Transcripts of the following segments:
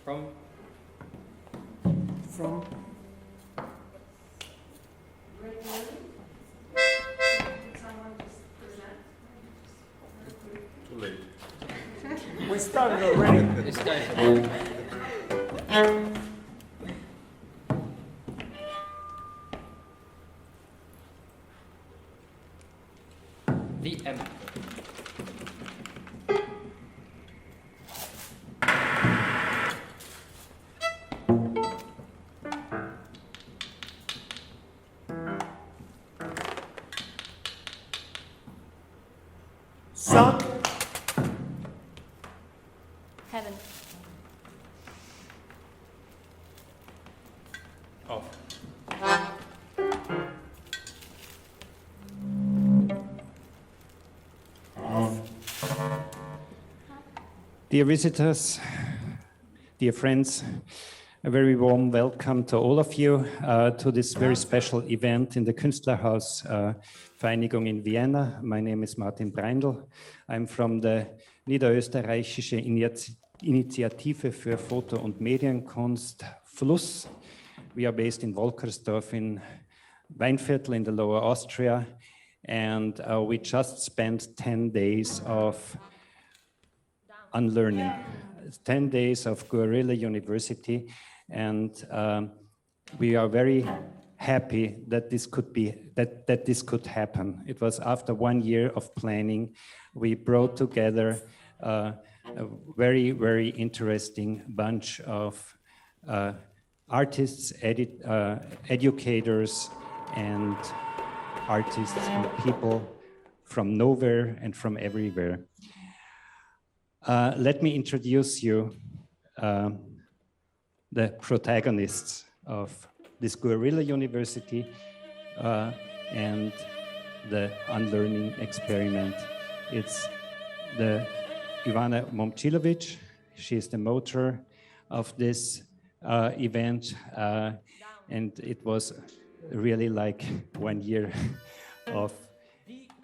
From Too late. we started already. The M. Sun. Heaven. Off. Dear visitors, dear friends, a very warm welcome to all of you to this very special event in the Kuenstlerhaus Vereinigung in Vienna. My name is Martin Breindel. I'm from the Niederösterreichische Initiative für Foto- und Medienkunst Fluss. We are based in Wolkersdorf in Weinviertel in the Lower Austria, and we just spent 10 days of Unlearning, 10 days of Guerilla University, and we are very happy that this could happen. It was after 1 year of planning. We brought together a very, very interesting bunch of artists, educators, and artists and people from nowhere and from everywhere. Let me introduce you the protagonists of this Guerilla University and the Unlearning experiment. It's the Ivana Momcilovic. She is the motor of this event, and it was really like 1 year of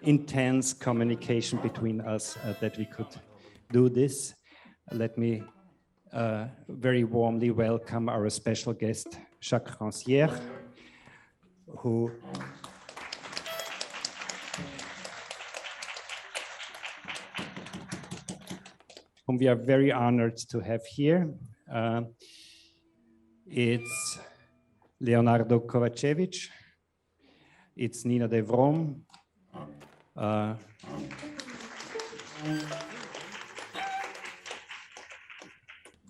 intense communication between us that we could do this. Let me very warmly welcome our special guest, J.Ranciere, whom we are very honored to have here. It's Leonardo Kovacevic, it's Nina de Vroom,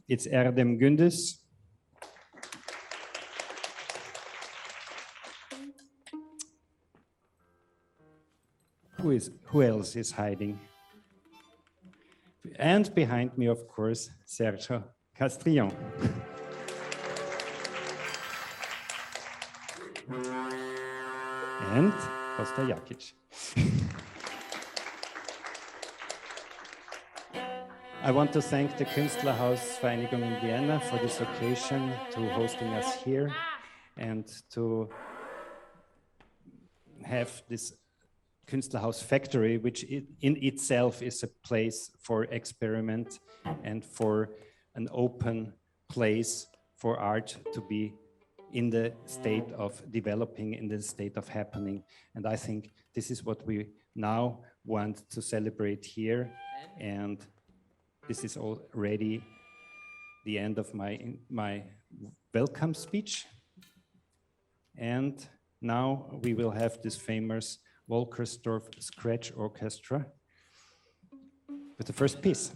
it's Erdem Gündüz, who else is hiding? And behind me, of course, Sergio Castrillon. And Costa Jakic. I want to thank the Künstlerhaus Vereinigung in Vienna for this occasion, to hosting us here and to have this Künstlerhaus factory, which in itself is a place for experiment and for an open place for art to be in the state of developing, in the state of happening. And I think this is what we now want to celebrate here. And this is already the end of my welcome speech. And now we will have this famous Wolkersdorf Scratch Orchestra with the first piece.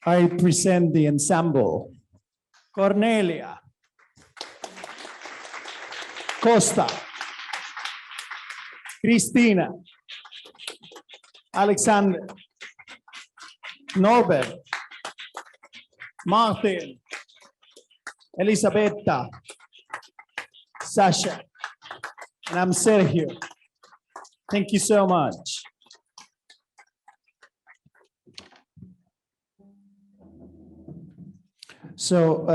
I present the ensemble. Cornelia, Costa, Cristina, Alexander, Norbert, Martin, Elisabetta, Sasha, and I'm Sergio. Thank you so much. So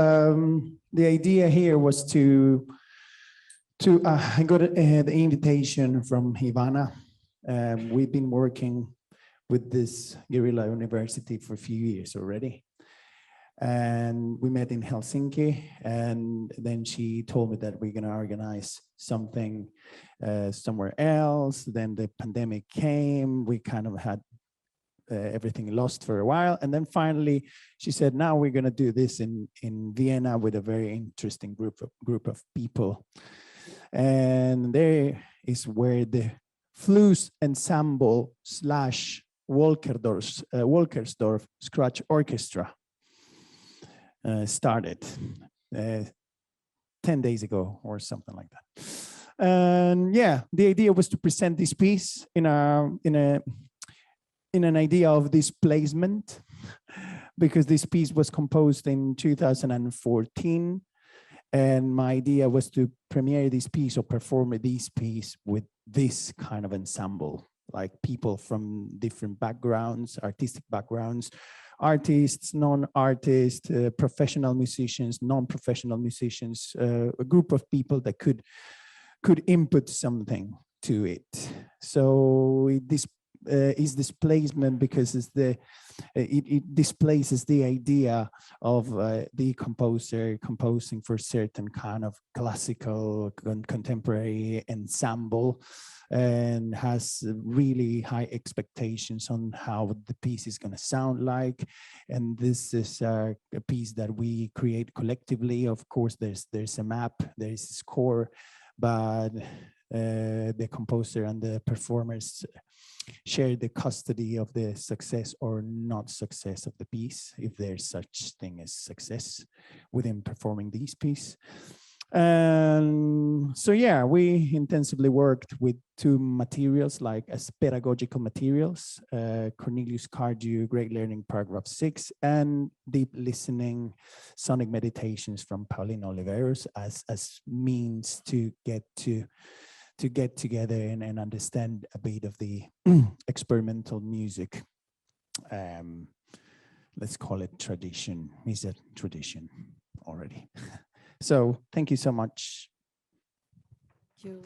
the idea here was I got the invitation from Ivana. We've been working with this Guerilla University for a few years already. And we met in Helsinki, and then she told me that we're gonna organize something somewhere else. Then the pandemic came, we kind of had everything lost for a while. And then finally she said, now we're gonna do this in Vienna with a very interesting group of people. And there is where the Flus Ensemble / Wolkersdorf Scratch Orchestra started 10 days ago or something like that. And yeah, the idea was to present this piece in an idea of displacement, because this piece was composed in 2014. And my idea was to premiere this piece or perform this piece with this kind of ensemble, like people from different backgrounds, artistic backgrounds, artists, non-artists, professional musicians, non-professional musicians, a group of people that could input something to it. So this is displacement because it displaces the idea of the composer composing for certain kind of classical contemporary ensemble, and has really high expectations on how the piece is going to sound like. And this is a piece that we create collectively. Of course, there's a map, there is a score, but the composer and the performers share the custody of the success or not success of the piece, if there's such thing as success within performing this piece. So yeah, we intensively worked with two materials, like as pedagogical materials, Cornelius Cardew, Great Learning, Paragraph 6, and Deep Listening, Sonic Meditations from Pauline Oliveros as means to get together and understand a bit of the experimental music. Let's call it tradition. Is a tradition already. So thank you so much. Thank you.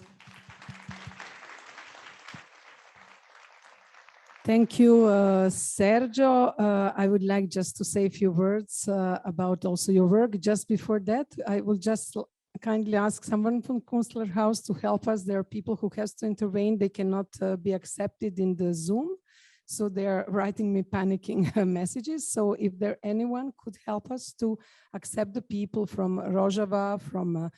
Thank you, Sergio. I would like just to say a few words about also your work. Just before that, I will just kindly ask someone from Kuenstlerhaus to help us. There are people who has to intervene. They cannot be accepted in the Zoom. So they're writing me panicking messages. So if there anyone could help us to accept the people from Rojava, from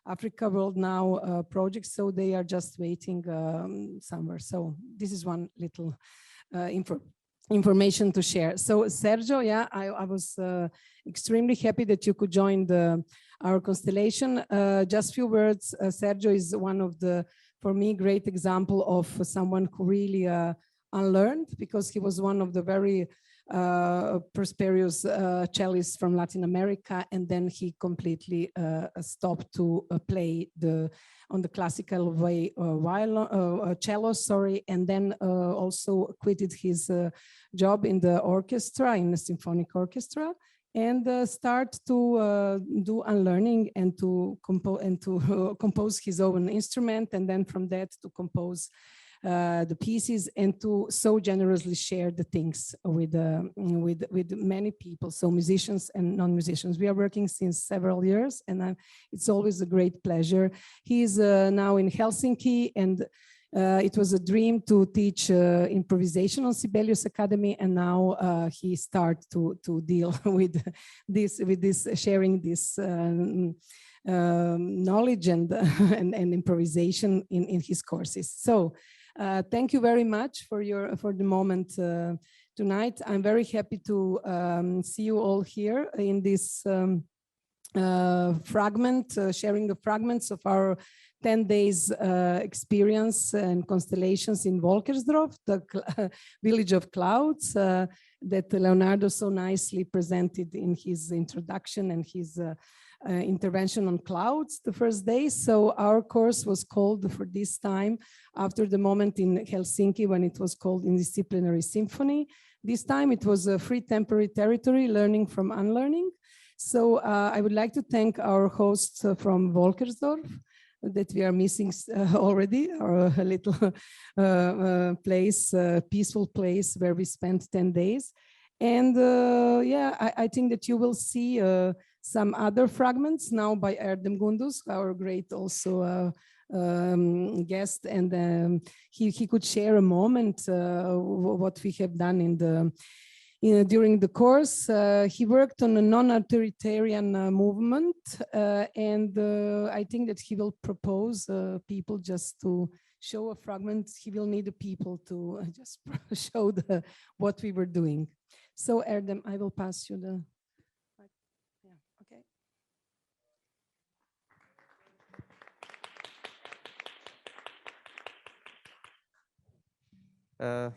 Africa World Now project. So they are just waiting somewhere. So this is one little information to share. So Sergio, yeah, I was extremely happy that you could join our constellation. Just few words. Sergio is one of the, for me, great example of someone who really unlearned, because he was one of the very prosperous cellists from Latin America, and then he completely stopped to play on the classical way cello, and then also quitted his job in the orchestra, in the symphonic orchestra, and start to do unlearning and to compose his own instrument, and then from that to compose the pieces, and to so generously share the things with many people, so musicians and non-musicians. We are working since several years, and it's always a great pleasure. He's now in Helsinki, and it was a dream to teach improvisation on Sibelius Academy, and now he starts to deal with this sharing this knowledge and improvisation in his courses. So thank you very much for the moment tonight. I'm very happy to see you all here in this fragment, sharing the fragments of our 10 days experience and constellations in Wolkersdorf, the village of clouds that Leonardo so nicely presented in his introduction and his intervention on clouds the first day. So our course was called for this time after the moment in Helsinki when it was called Indisciplinary Symphony. This time it was a free temporary territory, learning from unlearning. So I would like to thank our hosts from Wolkersdorf that we are missing already, or a little place, peaceful place where we spent 10 days. And yeah, I think that you will see some other fragments now by Erdem Gunduz, our great also guest, and he could share a moment what we have done in the during the course. He worked on a non-authoritarian movement, and I think that he will propose people just to show a fragment. He will need the people to just show what we were doing. So Erdem, I will pass you the. Yeah, okay.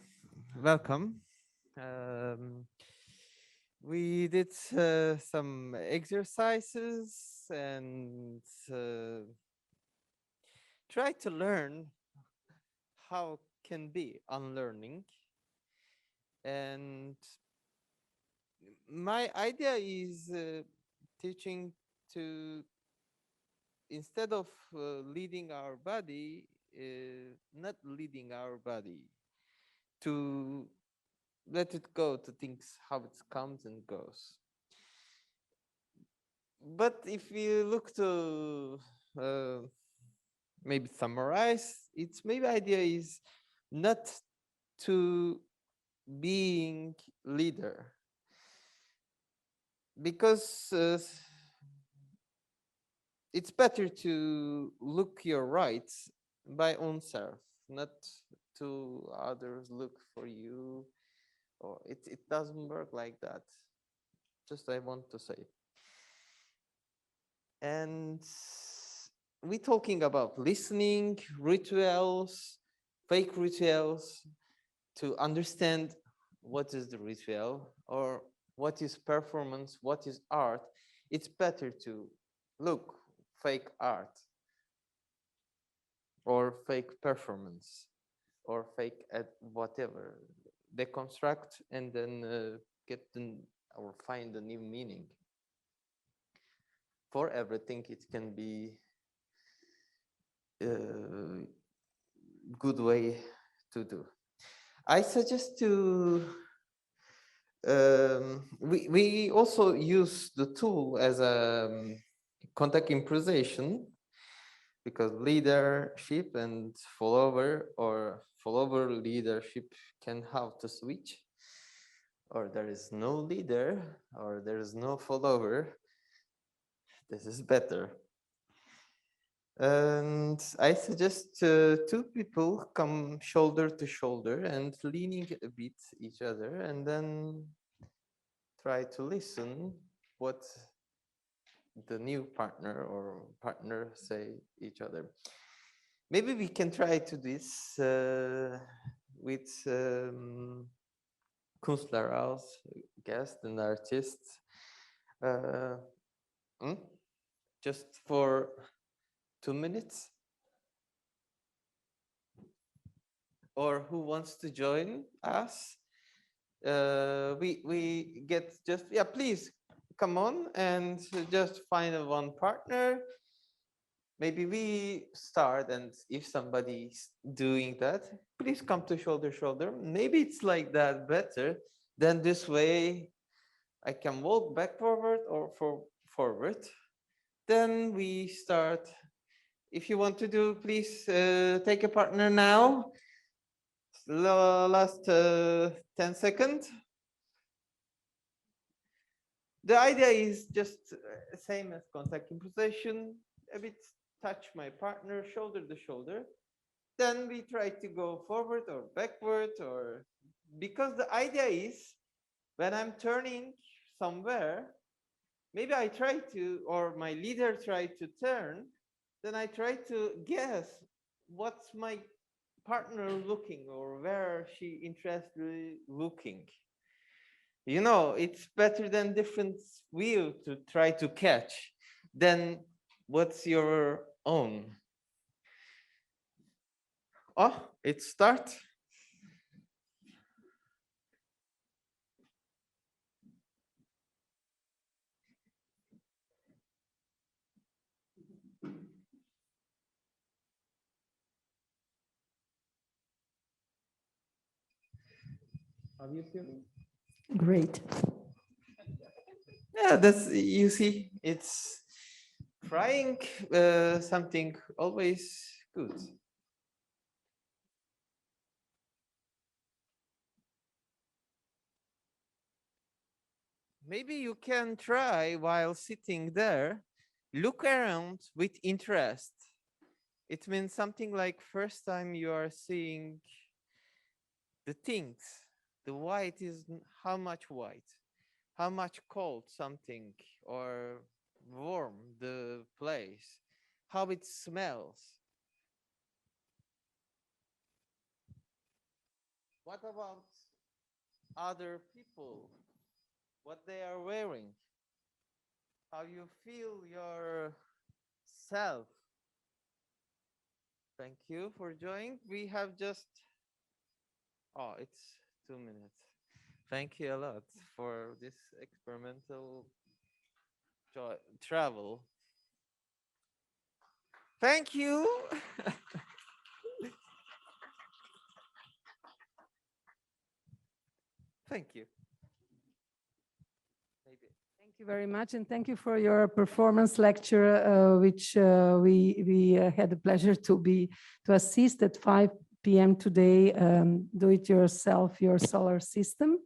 Welcome. We did some exercises and try to learn how can be unlearning. And my idea is teaching to, instead of leading our body, not leading our body, to let it go, to things how it comes and goes. But if you look to maybe summarize, its maybe idea is not to being leader, because it's better to look your rights by own self, not to others look for you, or it doesn't work like that. Just I want to say. And we're talking about listening, rituals, fake rituals, to understand what is the ritual or what is performance, what is art. It's better to look fake art or fake performance or fake at whatever, deconstruct and then get or find a new meaning. For everything, it can be a good way to do. I suggest to we also use the tool as a contact improvisation, because leadership and follower or follower leadership can have to switch, or there is no leader or there is no follower. This is better. And I suggest two people come shoulder to shoulder and leaning a bit each other, and then try to listen what the new partner or partner say each other. Maybe we can try to this with Kuenstlerhaus, guest and artist. Just for 2 minutes. Or who wants to join us? We get just, yeah, please come on and just find one partner. Maybe we start, and if somebody's doing that, please come to shoulder shoulder. Maybe it's like that better. Then this way I can walk back forward or forward. Then we start. If you want to do, please take a partner now. Last 10 seconds. The idea is just same as contact improvisation, a bit touch my partner shoulder to shoulder. Then we try to go forward or backward, or because the idea is when I'm turning somewhere, maybe I try to, or my leader try to turn, then I try to guess what's my partner looking or where she interested looking. You know, it's better than different view to try to catch than what's your own. Oh, it starts. Are you feeling? Great. Yeah, that's, you see, it's trying something always good. Maybe you can try while sitting there, look around with interest. It means something like first time you are seeing the things. The white is how much white, how much cold something or warm the place, how it smells. What about other people? What they are wearing? How you feel yourself? Thank you for joining. We have just, oh, it's 2 minutes. Thank you a lot for this experimental travel. Thank you. Thank you. Maybe. Thank you very much, and thank you for your performance lecture, which we had the pleasure to assist at 5 p.m. today. Do it yourself, your solar system.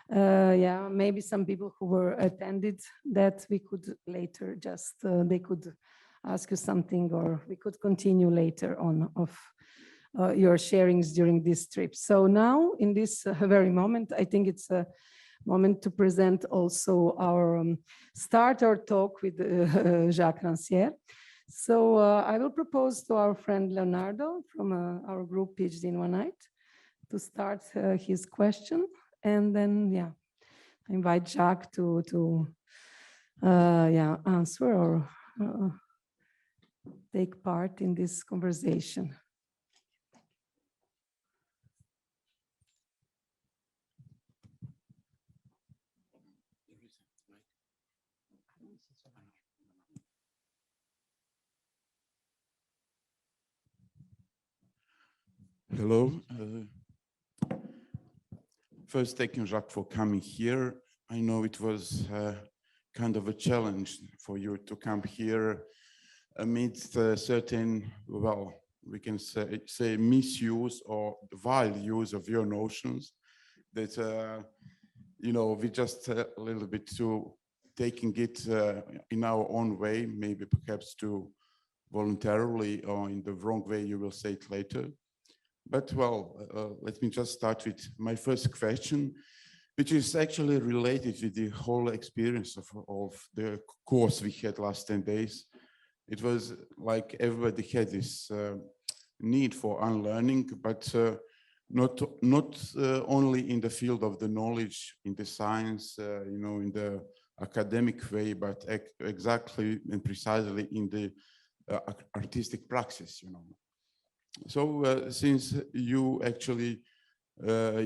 Yeah, maybe some people who were attended that we could later just they could ask you something, or we could continue later on of your sharings during this trip. So now, in this very moment, I think it's a moment to present also our starter talk with J.Ranciere. So I will propose to our friend Leonardo from our group PhD in One Night to start his question, and then I invite Jacques to answer or take part in this conversation. Hello. First, thank you, Jacques, for coming here. I know it was kind of a challenge for you to come here amidst certain, well, we can say misuse or vile use of your notions that, we just a little bit to taking it in our own way, maybe perhaps to voluntarily or in the wrong way, you will say it later. But well, let me just start with my first question, which is actually related to the whole experience of the course we had last 10 days. It was like everybody had this need for unlearning, but not only in the field of the knowledge, in the science, in the academic way, but exactly and precisely in the artistic praxis, So since you actually,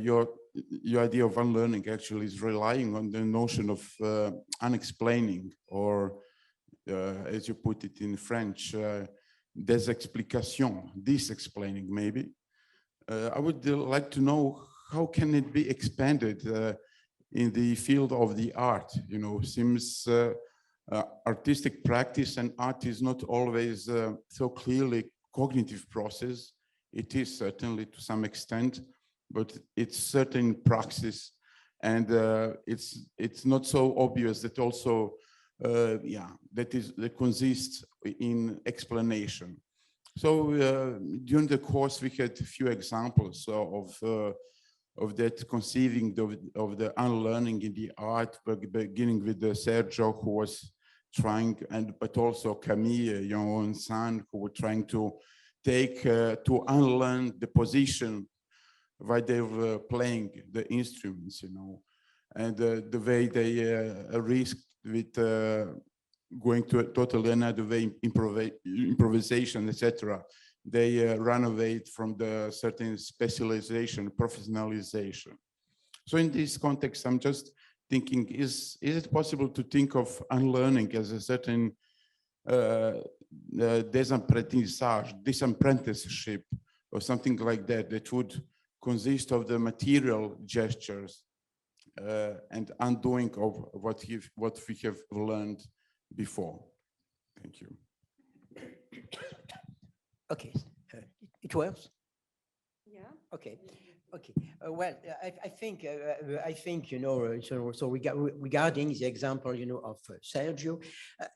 your idea of unlearning actually is relying on the notion of unexplaining, or as you put it in French, désexplication, disexplaining maybe. I would like to know how can it be expanded in the field of the art, since artistic practice and art is not always so clearly cognitive process. It is certainly to some extent, but it's certain praxis, and it's not so obvious that also that consists in explanation. So during the course we had a few examples of that conceiving of the unlearning in the art, beginning with Sergio, who was trying, but also Camille, your own son, who were trying to take to unlearn the position while they were playing the instruments, and the way they risked with going to a totally another way, improvisation, etc. They run away from the certain specialization, professionalization. So in this context, I'm just thinking, is it possible to think of unlearning as a certain disapprenticeship or something like that, that would consist of the material gestures and undoing of what we have learned before. Thank you. Okay, it works. Yeah. Okay. Okay. Well, I think you know. So regarding the example, you know, of Sergio,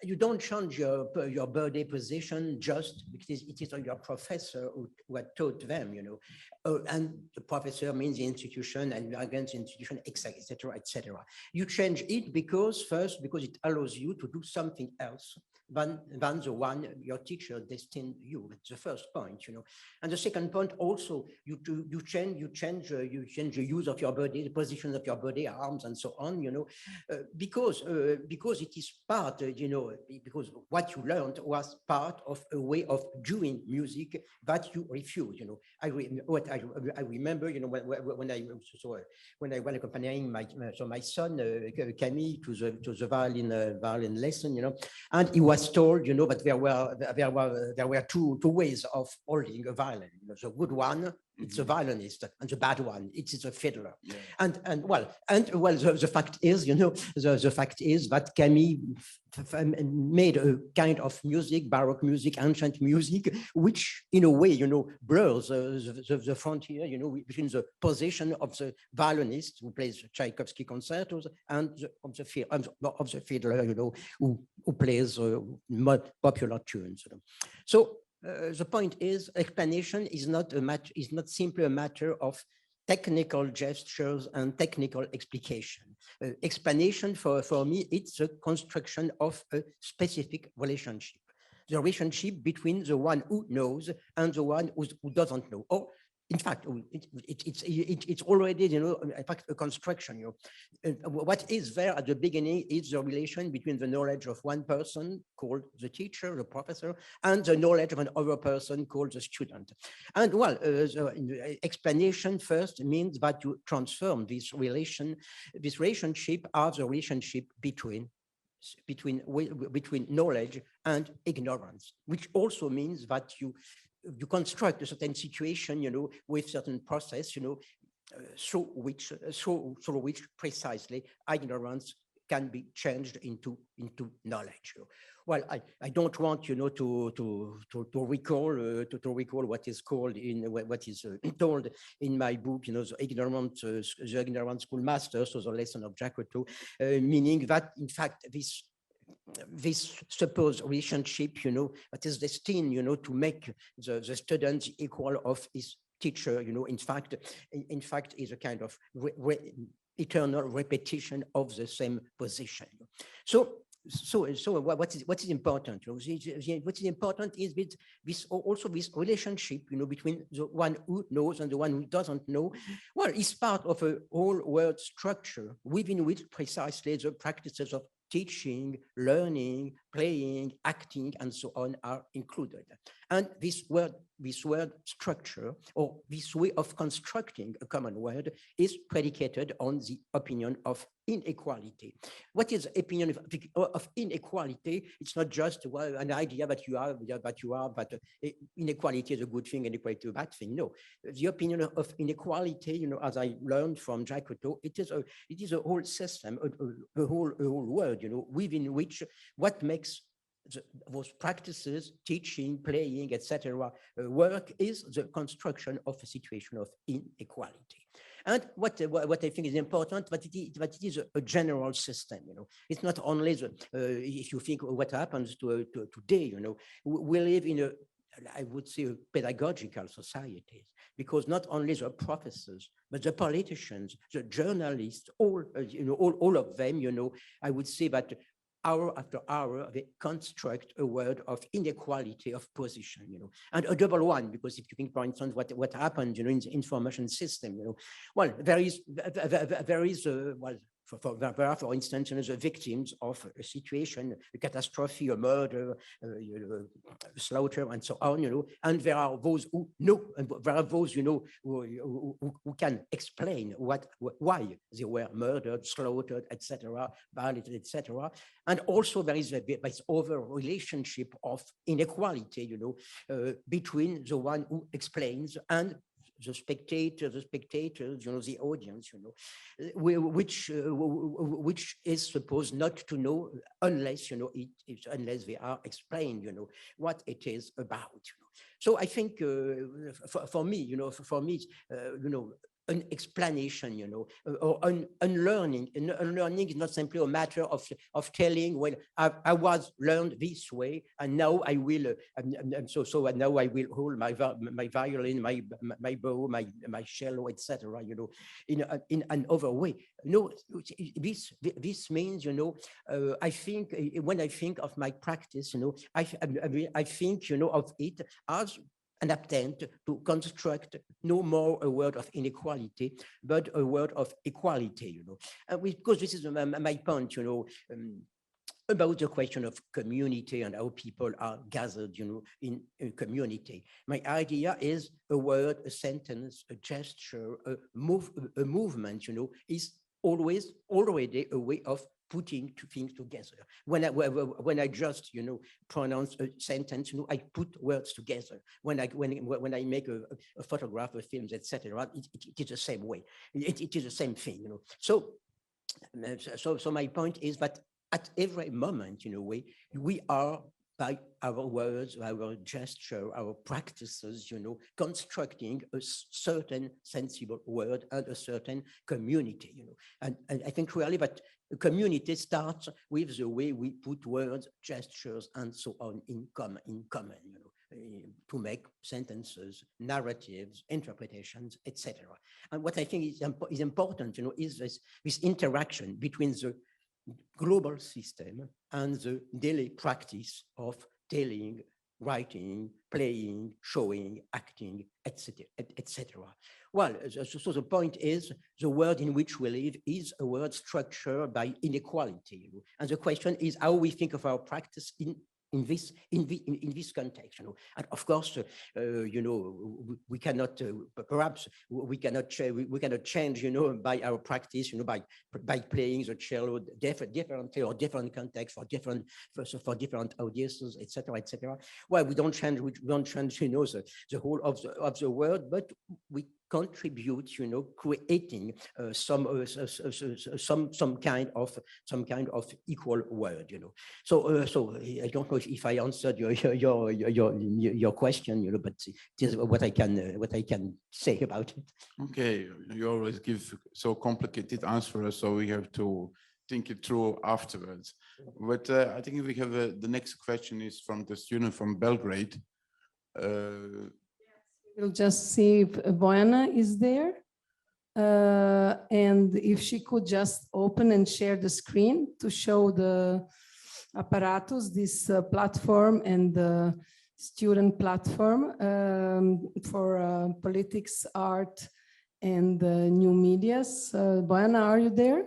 you don't change your birthday position just because it is your professor who had taught them, you know, and the professor means the institution and against the institution, etc., etc. You change it because it allows you to do something else than the one your teacher destined you. That's the first point, you know. And the second point also, you change the use of your body, the positions of your body, arms, and so on, you know, because it is part, you know, because what you learned was part of a way of doing music that you refuse, you know. I remember, you know, when I was accompanying my son Camille to the violin lesson, you know, and he was told, you know, that there were two ways of holding a violin. You know, the good one, it's a violinist, and the bad one, it's a fiddler. Yeah. And well, the fact is, you know, the fact is that Camille made a kind of music, Baroque music, ancient music, which in a way, you know, blurs the frontier, you know, between the position of the violinist who plays Tchaikovsky concertos and of the fiddler, you know, who plays more popular tunes. You know. So the point is, explanation is not simply a matter of technical gestures and technical explication. Explanation for me, it's a construction of a specific relationship. The relationship between the one who knows and the one who doesn't know. Or in fact, it's already, you know, in fact, a construction. You know, what is there at the beginning is the relation between the knowledge of one person called the teacher, the professor, and the knowledge of another person called the student. And well, the explanation first means that you transform this relationship as a relationship between knowledge and ignorance, which also means that you construct a certain situation, you know, with certain process, you know, through which precisely ignorance can be changed into knowledge. Well, I don't want, you know, to recall what is called what is told in my book, you know, the ignorant schoolmaster, so the lesson of Jacques, meaning that in fact this supposed relationship, you know, that is destined, you know, to make the student equal of his teacher, you know, in fact is a kind of eternal repetition of the same position. So what is important? You know, what is important is this relationship, you know, between the one who knows and the one who doesn't know. Well, it's part of a whole world structure within which precisely the practices of teaching, learning, playing, acting, and so on are included. And this word structure, or this way of constructing a common word, is predicated on the opinion of inequality. What is the opinion of inequality? It's not just, well, an idea that you are, but inequality is a good thing, inequality is a bad thing. No, the opinion of inequality, you know, as I learned from Jacques, it is a whole system, a whole world, you know, within which what makes those practices, teaching, playing, etc., work is the construction of a situation of inequality. And what I think is important, but it is a general system. You know, it's not only if you think what happens today. You know, we live in I would say, pedagogical societies, because not only the professors, but the politicians, the journalists, all of them, you know, I would say that hour after hour, they construct a word of inequality of position, you know, and a double one, because if you think, for instance, what happened, you know, in the information system, you know, well, there is for instance, you know, the victims of a situation, a catastrophe, a murder, a slaughter, and so on, you know, and there are those who know, and there are those, you know, who can explain why they were murdered, slaughtered, etc., violated, etc. And also there is this other relationship of inequality, you know, between the one who explains and the spectators, you know, the audience, you know, which is supposed not to know unless, you know, unless they are explained, you know, what it is about, you know. So I think for me, you know, you know, an explanation, you know, or unlearning. Unlearning is not simply a matter of telling, well, I was learned this way, and now I will, so now I will hold my violin, my bow, my cello, etc. You know, in another way. No, this means, you know, I think when I think of my practice, you know, I think, you know, of it as an attempt to construct no more a word of inequality, but a word of equality, you know. Because this is my point, you know, about the question of community and how people are gathered, you know, in a community. My idea is a word, a sentence, a gesture, a movement, you know, is always already a way of putting two things together. When I just, you know, pronounce a sentence, you know, I put words together. When I make a photograph, a films, etc., it is the same way. It is the same thing, you know. So my point is that at every moment, in a way, we are, by our words, our gesture, our practices, you know, constructing a certain sensible word and a certain community, you know. And I think really that a community starts with the way we put words, gestures, and so on in common, you know, to make sentences, narratives, interpretations, etc. And what I think is important, you know, is this interaction between the global system and the daily practice of telling, writing, playing, showing, acting, etc., etc. Well, so the point is, the world in which we live is a world structured by inequality, and the question is how we think of our practice in this context, you know. And of course, you know, we cannot perhaps we cannot change, you know, by our practice, you know, by playing the cello differently or different contexts for different audiences, etc., etc. Well, we don't change, you know, the whole of the world, but we contribute, you know, creating some kind of equal word, you know. So I don't know if I answered your question, you know, but it is what I can say about it. Okay, you always give so complicated answers, so we have to think it through afterwards. But I think we have the next question is from the student from Belgrade. We'll just see if Bojana is there. And if she could just open and share the screen to show the apparatus, this platform and the student platform for politics, art, and new medias. Bojana, are you there?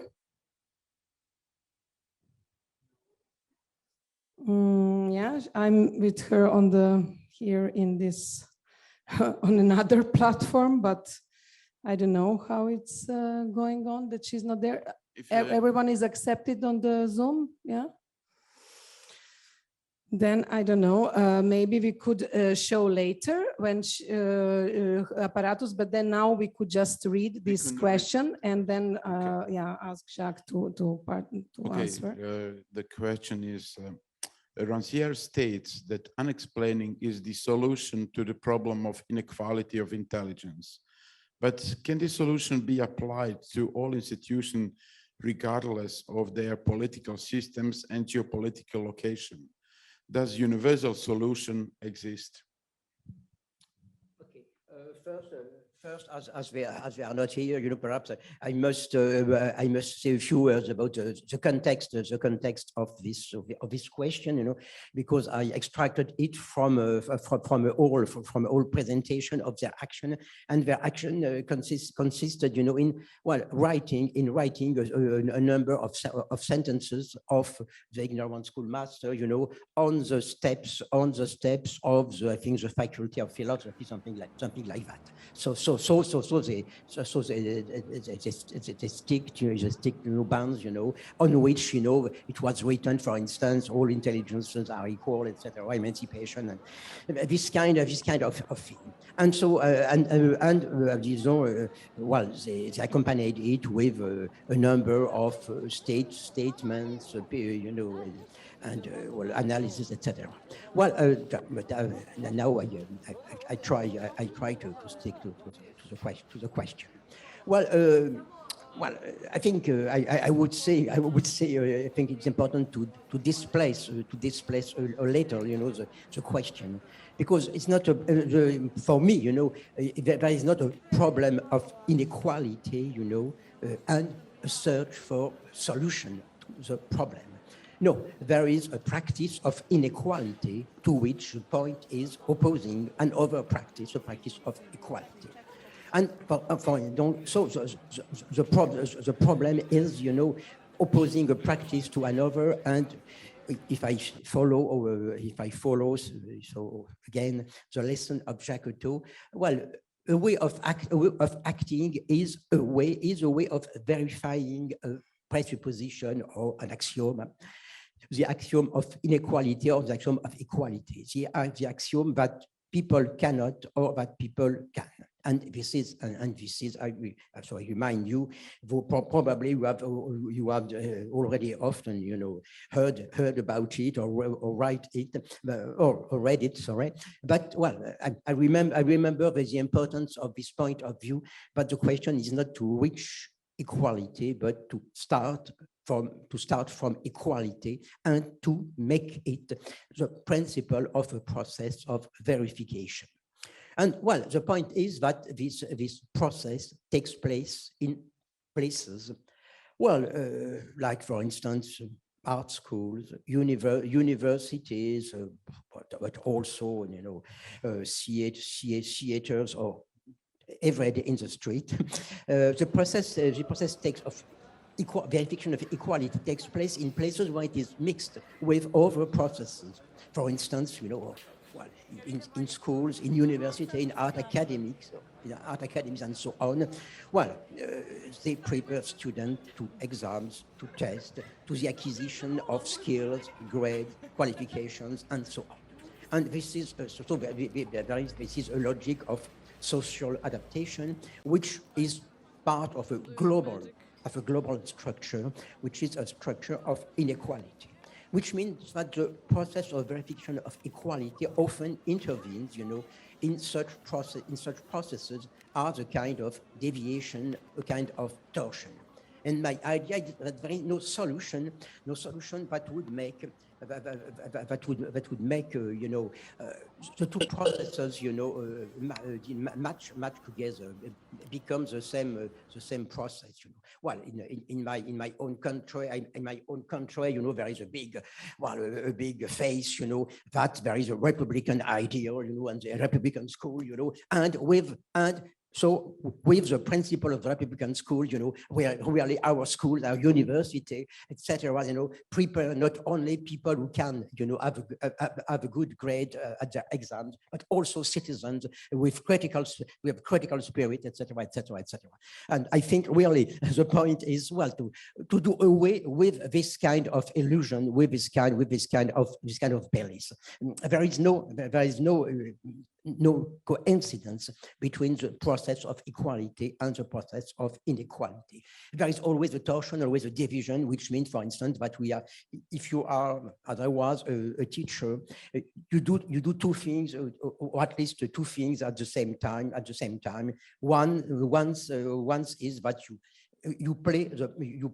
Yeah, I'm with her on here in this on another platform, but I don't know how it's going on that she's not there. Everyone is accepted on the Zoom, yeah? Then I don't know, maybe we could show later when apparatus, but then now we could just read this question and then okay. Yeah, ask Jacques to answer. The question is, Ranciere states that unexplaining is the solution to the problem of inequality of intelligence. But can this solution be applied to all institutions regardless of their political systems and geopolitical location? Does universal solution exist? Okay, first, as we are not here, you know, perhaps I must say a few words about the context of this question, you know, because I extracted it from all presentation of their action, and their action consisted, you know, in writing a number of sentences of the ignorant schoolmaster, you know, on the steps of I think the faculty of philosophy, something like that. So they stick to bands, on which, it was written, for instance, all intelligences are equal, etc., emancipation, and this kind of thing. And so, well, they accompanied it with a number of statements, and well, analysis, etc. Well, but now I try to stick to the question. Well, I think I would say I think it's important to displace a little, the question, because it's not for me, there is not a problem of inequality, and a search for solution to the problem. No, there is a practice of inequality to which the point is opposing another practice, a practice of equality. And so the problem is, opposing a practice to another. And if I follow, so again, the lesson of Jacques, well, a way of acting is a way of verifying a presupposition or an axiom. The axiom of inequality or the axiom of equality. The axiom that people cannot or that people can. And this is, I remind you, probably you have already often, heard about it or read it, sorry. But well, I remember the importance of this point of view, but the question is not to reach equality, but to start from equality and to make it the principle of a process of verification. And well, the point is that this process takes place in places, well, like for instance, art schools, universities, but also, theaters or every day in the street. The process takes of verification of equality takes place in places where it is mixed with other processes. For instance, well, in schools, in university, in art academies, and so on. Well, they prepare students to exams, to tests, to the acquisition of skills, grades, qualifications, and so on. And this is this is a logic of social adaptation, which is part of a global structure, which is a structure of inequality, which means that the process of verification of equality often intervenes, in such processes are the kind of deviation, a kind of torsion. And my idea is that there is no solution that would make the two processes, match together, become the same process. Well, in my own country, there is a big face, that there is a Republican ideal, and the Republican school, so with the principle of the Republican school, where really our schools, our university, etc., prepare not only people who can, have a good grade at their exams, but also citizens with critical spirit, etc., etc., etc. And I think really the point is, well, to do away with this kind of illusion, with this kind of beliefs. There is no coincidence between the process of equality and the process of inequality. There is always a torsion, always a division, which means, for instance, that we are, if you are, as I was, a teacher, you do two things, or at least two things at the same time. Once is that you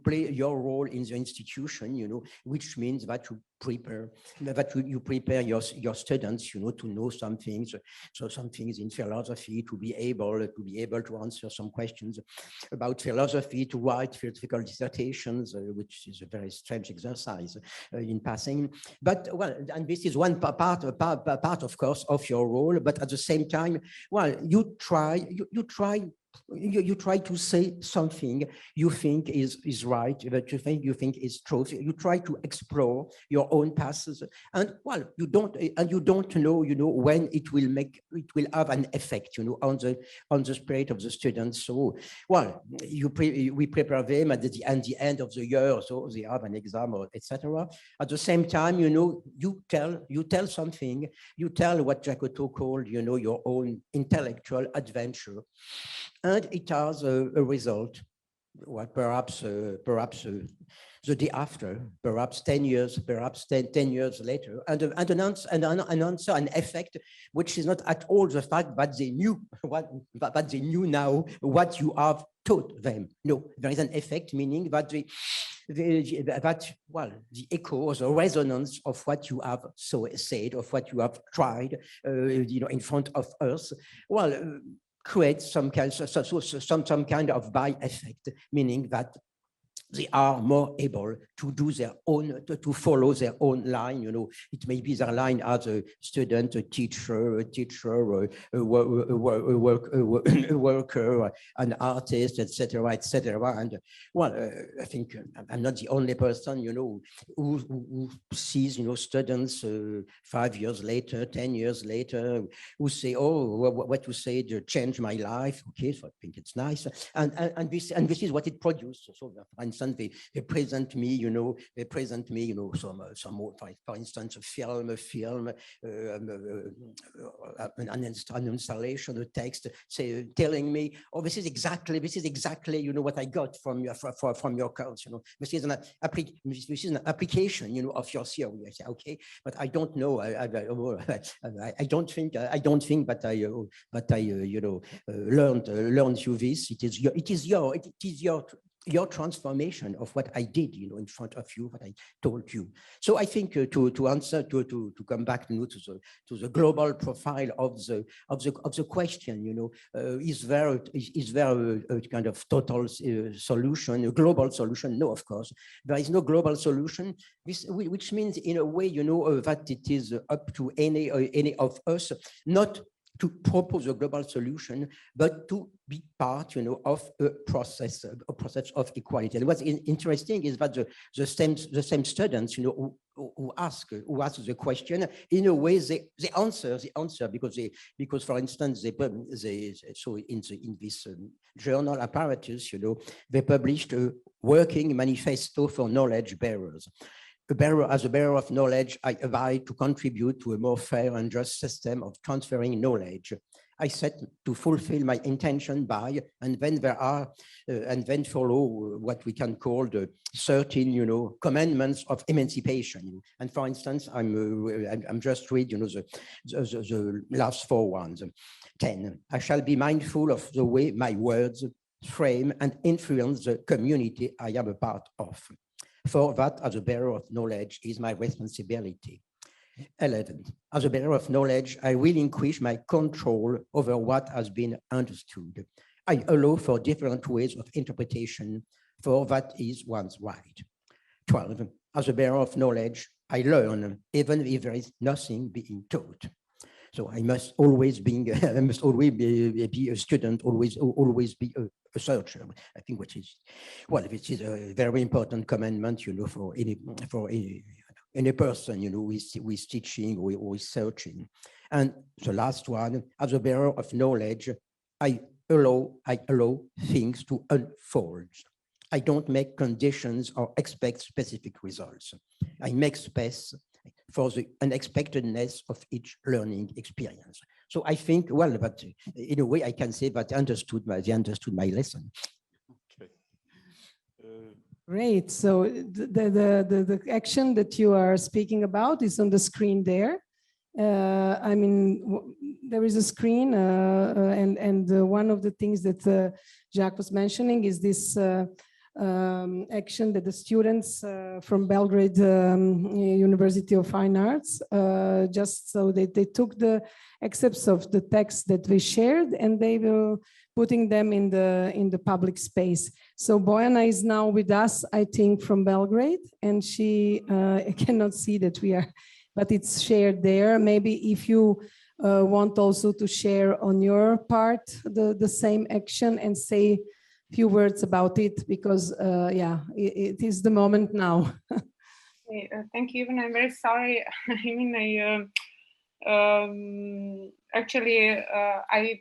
play your role in the institution, which means that you prepare your students, to know some things. So some things in philosophy, to be able to answer some questions about philosophy, to write philosophical dissertations, which is a very strange exercise in passing. But well, and this is one part, of course, of your role. But at the same time, well, you try you try to say something you think is right, that you think is truth. You try to explore your own passes, and well, you don't know, when it will have an effect, on the spirit of the students. So, well, we prepare them at the end of the year, so they have an exam, or etc. At the same time, you tell something. You tell what Jacotot called, your own intellectual adventure. And it has a result, well, perhaps the day after, perhaps 10 years, perhaps 10 years later, and an answer, an effect, which is not at all the fact that they knew but they knew now what you have taught them. No, there is an effect, meaning that the echo or the resonance of what you have said, of what you have tried, in front of us, well, creates some kind of by effect, meaning that they are more able to do their own, to follow their own line. It may be their line as a student, a teacher, a worker, an artist, etc., etc. And well, I think I'm not the only person, who sees, students 5 years later, 10 years later, who say, oh, what you said changed my life. Okay, so I think it's nice, and this is what it produced. So, for instance, they present me, some for instance, a film, an installation, a text, telling me, oh, this is exactly, what I got from your course. This is an application, of your theory. I say, okay, but I don't know. I don't think that I learned you this. It is your transformation of what I did, in front of you, what I told you. So I think to answer, to come back to the global profile of the question, is there a kind of total solution, a global solution? No, of course, there is no global solution. Which means, in a way, that it is up to any of us not to propose a global solution, but to be part, of a process of equality. And what's interesting is that the same students, who ask the question, in a way they answer because for instance so in this journal apparatus, they published a working manifesto for knowledge bearers. As a bearer of knowledge, I abide to contribute to a more fair and just system of transferring knowledge. I set to fulfill my intention by, and then follow what we can call the 13, commandments of emancipation. And for instance, I'm just reading, the last 4 ones. 10. I shall be mindful of the way my words frame and influence the community I am a part of. For that, as a bearer of knowledge, is my responsibility. 11. As a bearer of knowledge, I relinquish my control over what has been understood. I allow for different ways of interpretation, for that is one's right. 12. As a bearer of knowledge, I learn, even if there is nothing being taught. So I must always be a student, always be a searcher. I think which is a very important commandment, for any person, who is teaching or who is searching. And the last one, as a bearer of knowledge, I allow things to unfold. I don't make conditions or expect specific results. I make space for the unexpectedness of each learning experience. So I think, well, but in a way I can say that they understood my lesson. Okay. Great. So the action that you are speaking about is on the screen there. I mean, there is a screen, and one of the things that Jacques was mentioning is this action that the students from Belgrade University of Fine Arts, just so they took the excerpts of the text that we shared and they were putting them in the public space. So Bojana is now with us, I think, from Belgrade, and she cannot see that we are, but it's shared there. Maybe if you want also to share on your part the same action and say a few words about it, because yeah, it is the moment now. Okay, thank you, Ivan. I'm very sorry. I mean, actually, I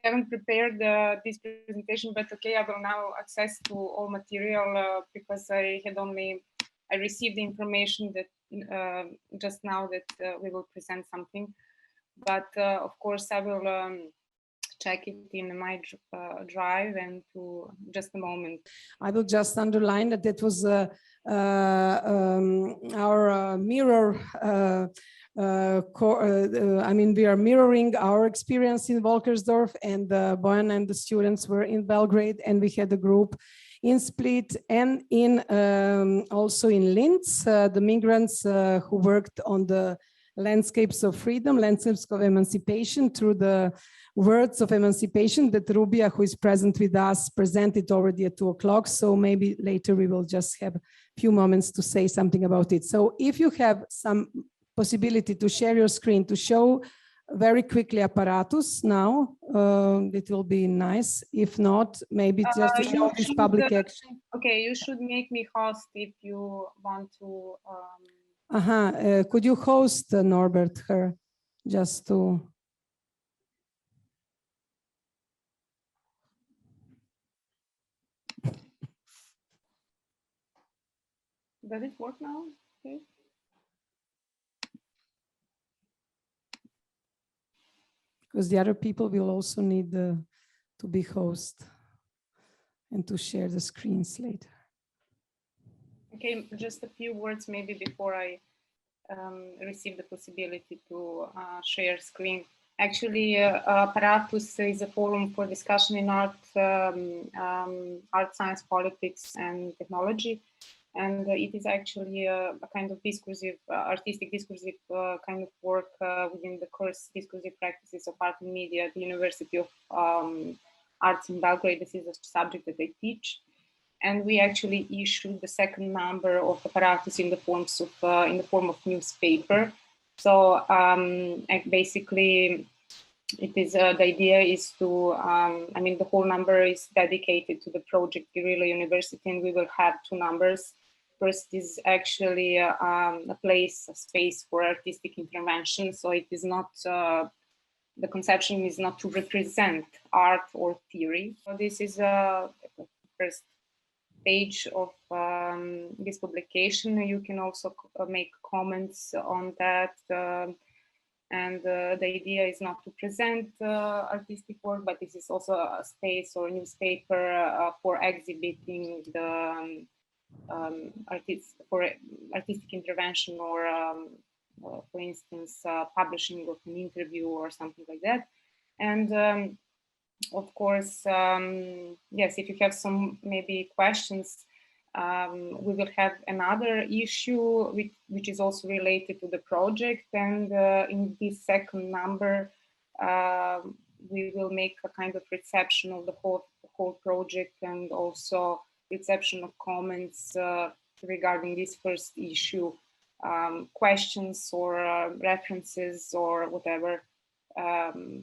haven't prepared this presentation, but okay, I will now access to all material because I received the information that just now that we will present something. But of course, I will check it in my drive and to just a moment. I will just underline that it was our mirror. I mean, we are mirroring our experience in Volkersdorf, and Bojan and the students were in Belgrade, and we had a group in Split and in also in Linz, the migrants who worked on the landscapes of freedom, landscapes of emancipation through the words of emancipation that Rubia, who is present with us, presented already at 2 o'clock. So maybe later we will just have a few moments to say something about it. So if you have some possibility to share your screen to show very quickly apparatus now, it will be nice. If not, maybe just to show this public action. Okay, you should make me host if you want to. Could you host Norbert her just to? Does it work now? Okay. Because the other people will also need to be host and to share the screens later. Okay, just a few words maybe before I receive the possibility to share screen. Actually, Apparatus is a forum for discussion in art, art, science, politics, and technology. And it is actually a kind of discursive, artistic discursive kind of work within the course Discursive Practices of Art and Media at the University of Arts in Belgrade. This is a subject that I teach. And we actually issued the second number of Apparatus in the form of newspaper. So basically, it is the idea is to, I mean, the whole number is dedicated to the project Guerilla University, and we will have 2 numbers. First is actually a space for artistic intervention. So it is not, the conception is not to represent art or theory. So this is the first page of this publication. You can also make comments on that. And the idea is not to present artistic work, but this is also a space or newspaper for exhibiting the for artistic intervention, or for instance, publishing of an interview or something like that. And of course, yes, if you have some maybe questions, we will have another issue which is also related to the project. And in this second number, we will make a kind of reception of the whole project, and also reception of comments regarding this first issue, questions or references or whatever.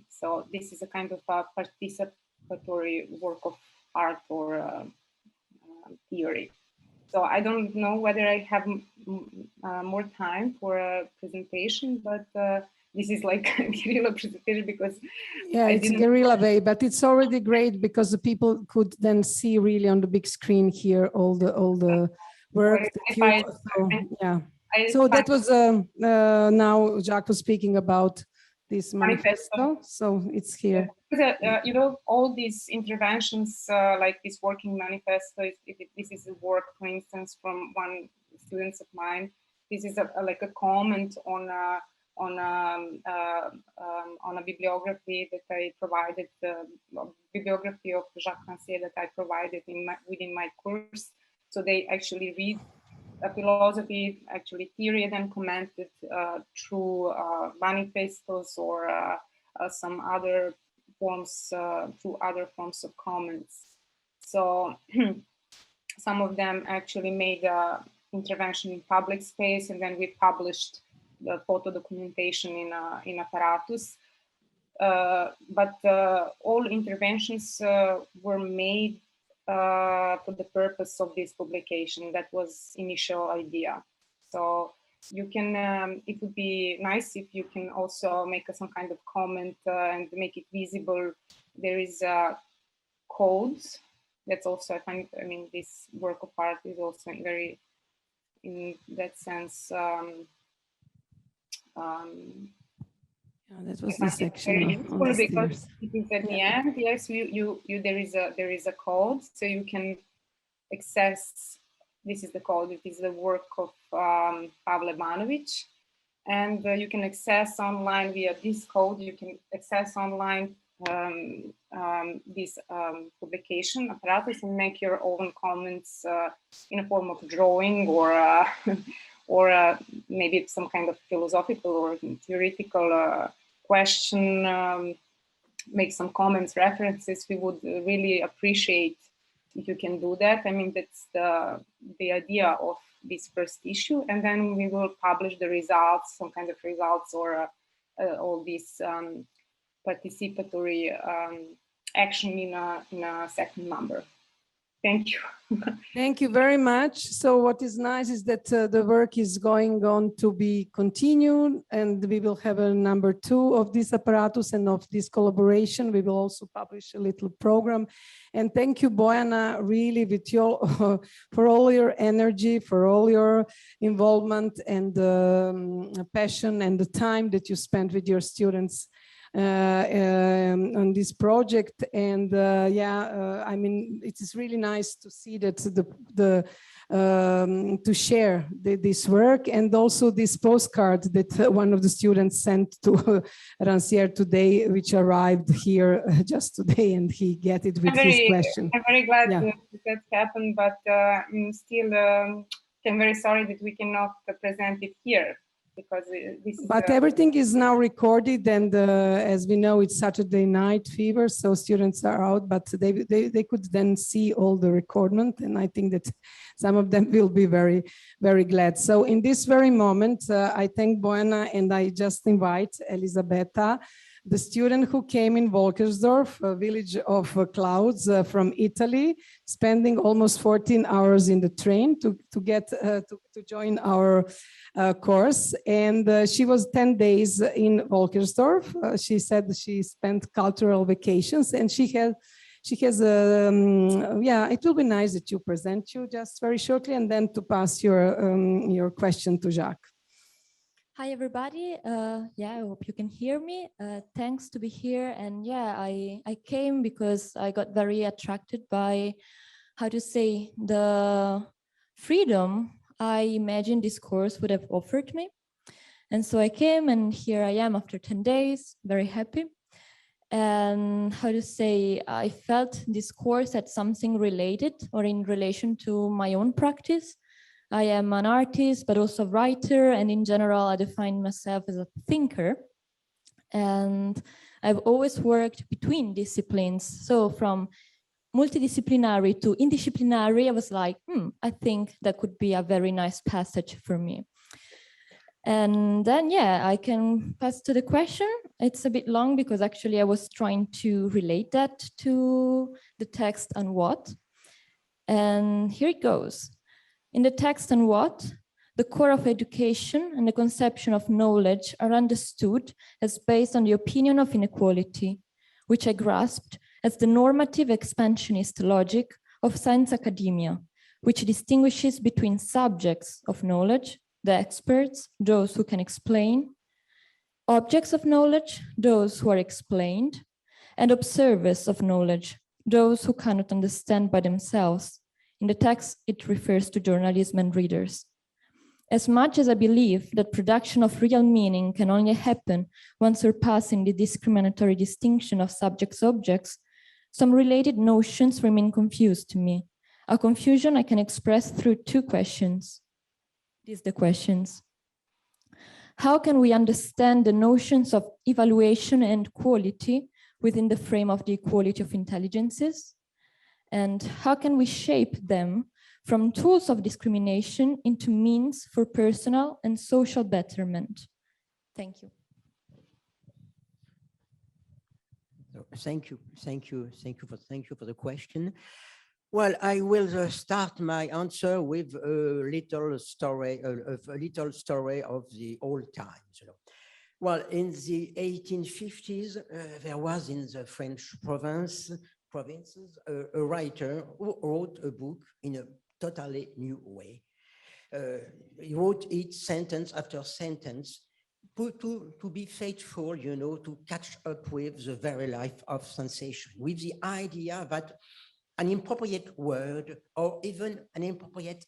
So this is a kind of a participatory work of art or theory. So I don't know whether I have more time for a presentation, but this is like a guerrilla presentation because it's guerrilla way, but it's already great because the people could then see really on the big screen here all the work that you. So that was now Jacques was speaking about this manifesto. So it's here. You know, all these interventions, like this working manifesto, this is a work, for instance, from one student of mine. This is like a comment on a bibliography that I provided, bibliography of J.Ranciere that I provided within my course. So they actually read a philosophy, actually theory, then commented through manifestos or some other forms, through other forms of comments. So some of them actually made intervention in public space, and then we published the photo documentation in Apparatus. but all interventions were made for the purpose of this publication. That was initial idea. So you can, it would be nice if you can also make some kind of comment and make it visible. There is codes. That's also, I mean, this work of art is also very, in that sense, yeah, that was the section on the because it is at the end. Yes, there is a code, so you can access. This is the code. It is the work of Pavle Banovic, and you can access online via this code. You can access online this publication apparatus and make your own comments in a form of drawing or or maybe some kind of philosophical or theoretical question, make some comments, references. We would really appreciate if you can do that. I mean, that's the idea of this first issue, and then we will publish the results, some kind of results, or all these participatory action in a second number. Thank you. Thank you very much. So what is nice is that the work is going on to be continued, and we will have a number 2 of this apparatus and of this collaboration. We will also publish a little program. And thank you, Bojana, really with your, for all your energy, for all your involvement and passion and the time that you spent with your students on this project. And I mean, it is really nice to see that to share this work, and also this postcard that one of the students sent to Ranciere today, which arrived here just today, and he get it with his question. I'm very glad that happened, but I'm still I'm very sorry that we cannot present it here. Because this is, but everything is now recorded, and as we know, it's Saturday night fever, so students are out, but they could then see all the recordment, and I think that some of them will be very, very glad. So in this very moment, I thank Bojana, and I just invite Elisabetta, the student who came in Wolkersdorf, a village of clouds from Italy, spending almost 14 hours in the train to get to join our course. And she was 10 days in Wolkersdorf. She said she spent cultural vacations, and she has, it will be nice that you present you just very shortly, and then to pass your question to Jacques. Hi, everybody. I hope you can hear me. Thanks to be here. And I came because I got very attracted by, how to say, the freedom I imagined this course would have offered me. And so I came, and here I am after 10 days, very happy. And how to say, I felt this course had something related or in relation to my own practice. I am an artist, but also a writer, and in general, I define myself as a thinker. And I've always worked between disciplines. So from multidisciplinary to indisciplinary, I was like, I think that could be a very nice passage for me. And then, I can pass to the question. It's a bit long because actually I was trying to relate that to the text and what. And here it goes. In the text and what, the core of education and the conception of knowledge are understood as based on the opinion of inequality, which I grasped as the normative expansionist logic of science academia, which distinguishes between subjects of knowledge, the experts, those who can explain, objects of knowledge, those who are explained, and observers of knowledge, those who cannot understand by themselves. In the text, it refers to journalism and readers. As much as I believe that production of real meaning can only happen when surpassing the discriminatory distinction of subjects-objects, some related notions remain confused to me, a confusion I can express through 2 questions. These are the questions. How can we understand the notions of evaluation and quality within the frame of the equality of intelligences? And how can we shape them from tools of discrimination into means for personal and social betterment? Thank you. Thank you for the question. Well, I will start my answer with a little story of the old times. You know. Well, in the 1850s, there was in the French provinces a writer who wrote a book in a totally new way. He wrote it sentence after sentence to be faithful, you know, to catch up with the very life of sensation, with the idea that an inappropriate word or even an inappropriate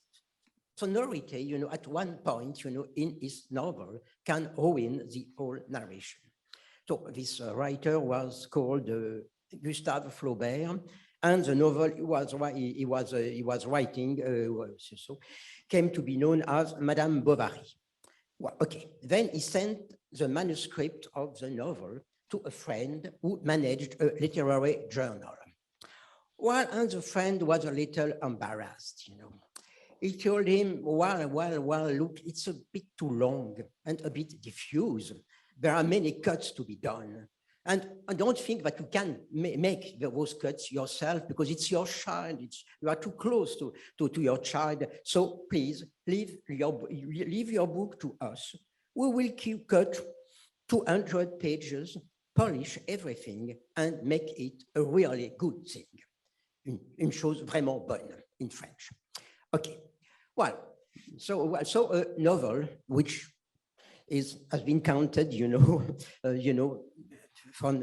sonority, you know, at one point, you know, in his novel can ruin the whole narration. So this writer was called Gustav Flaubert, and the novel he was writing came to be known as Madame Bovary. Well, okay, then he sent the manuscript of the novel to a friend who managed a literary journal. Well, and the friend was a little embarrassed, you know. He told him, well, look, it's a bit too long and a bit diffuse. There are many cuts to be done. And I don't think that you can make those cuts yourself because it's your child. You are too close to your child. So please leave your book to us. We will cut 200 pages, polish everything, and make it a really good thing. Une chose vraiment bonne in French. Okay, well, so a novel which has been counted, from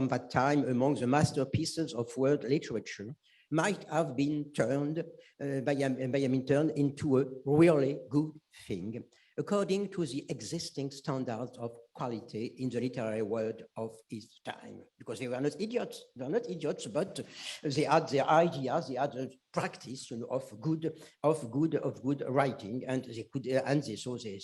that time among the masterpieces of world literature, might have been turned into a really good thing, according to the existing standards of quality in the literary world of his time. Because they were not idiots, but they had their ideas, they had a practice, you know, of good writing, and they could, and they thought they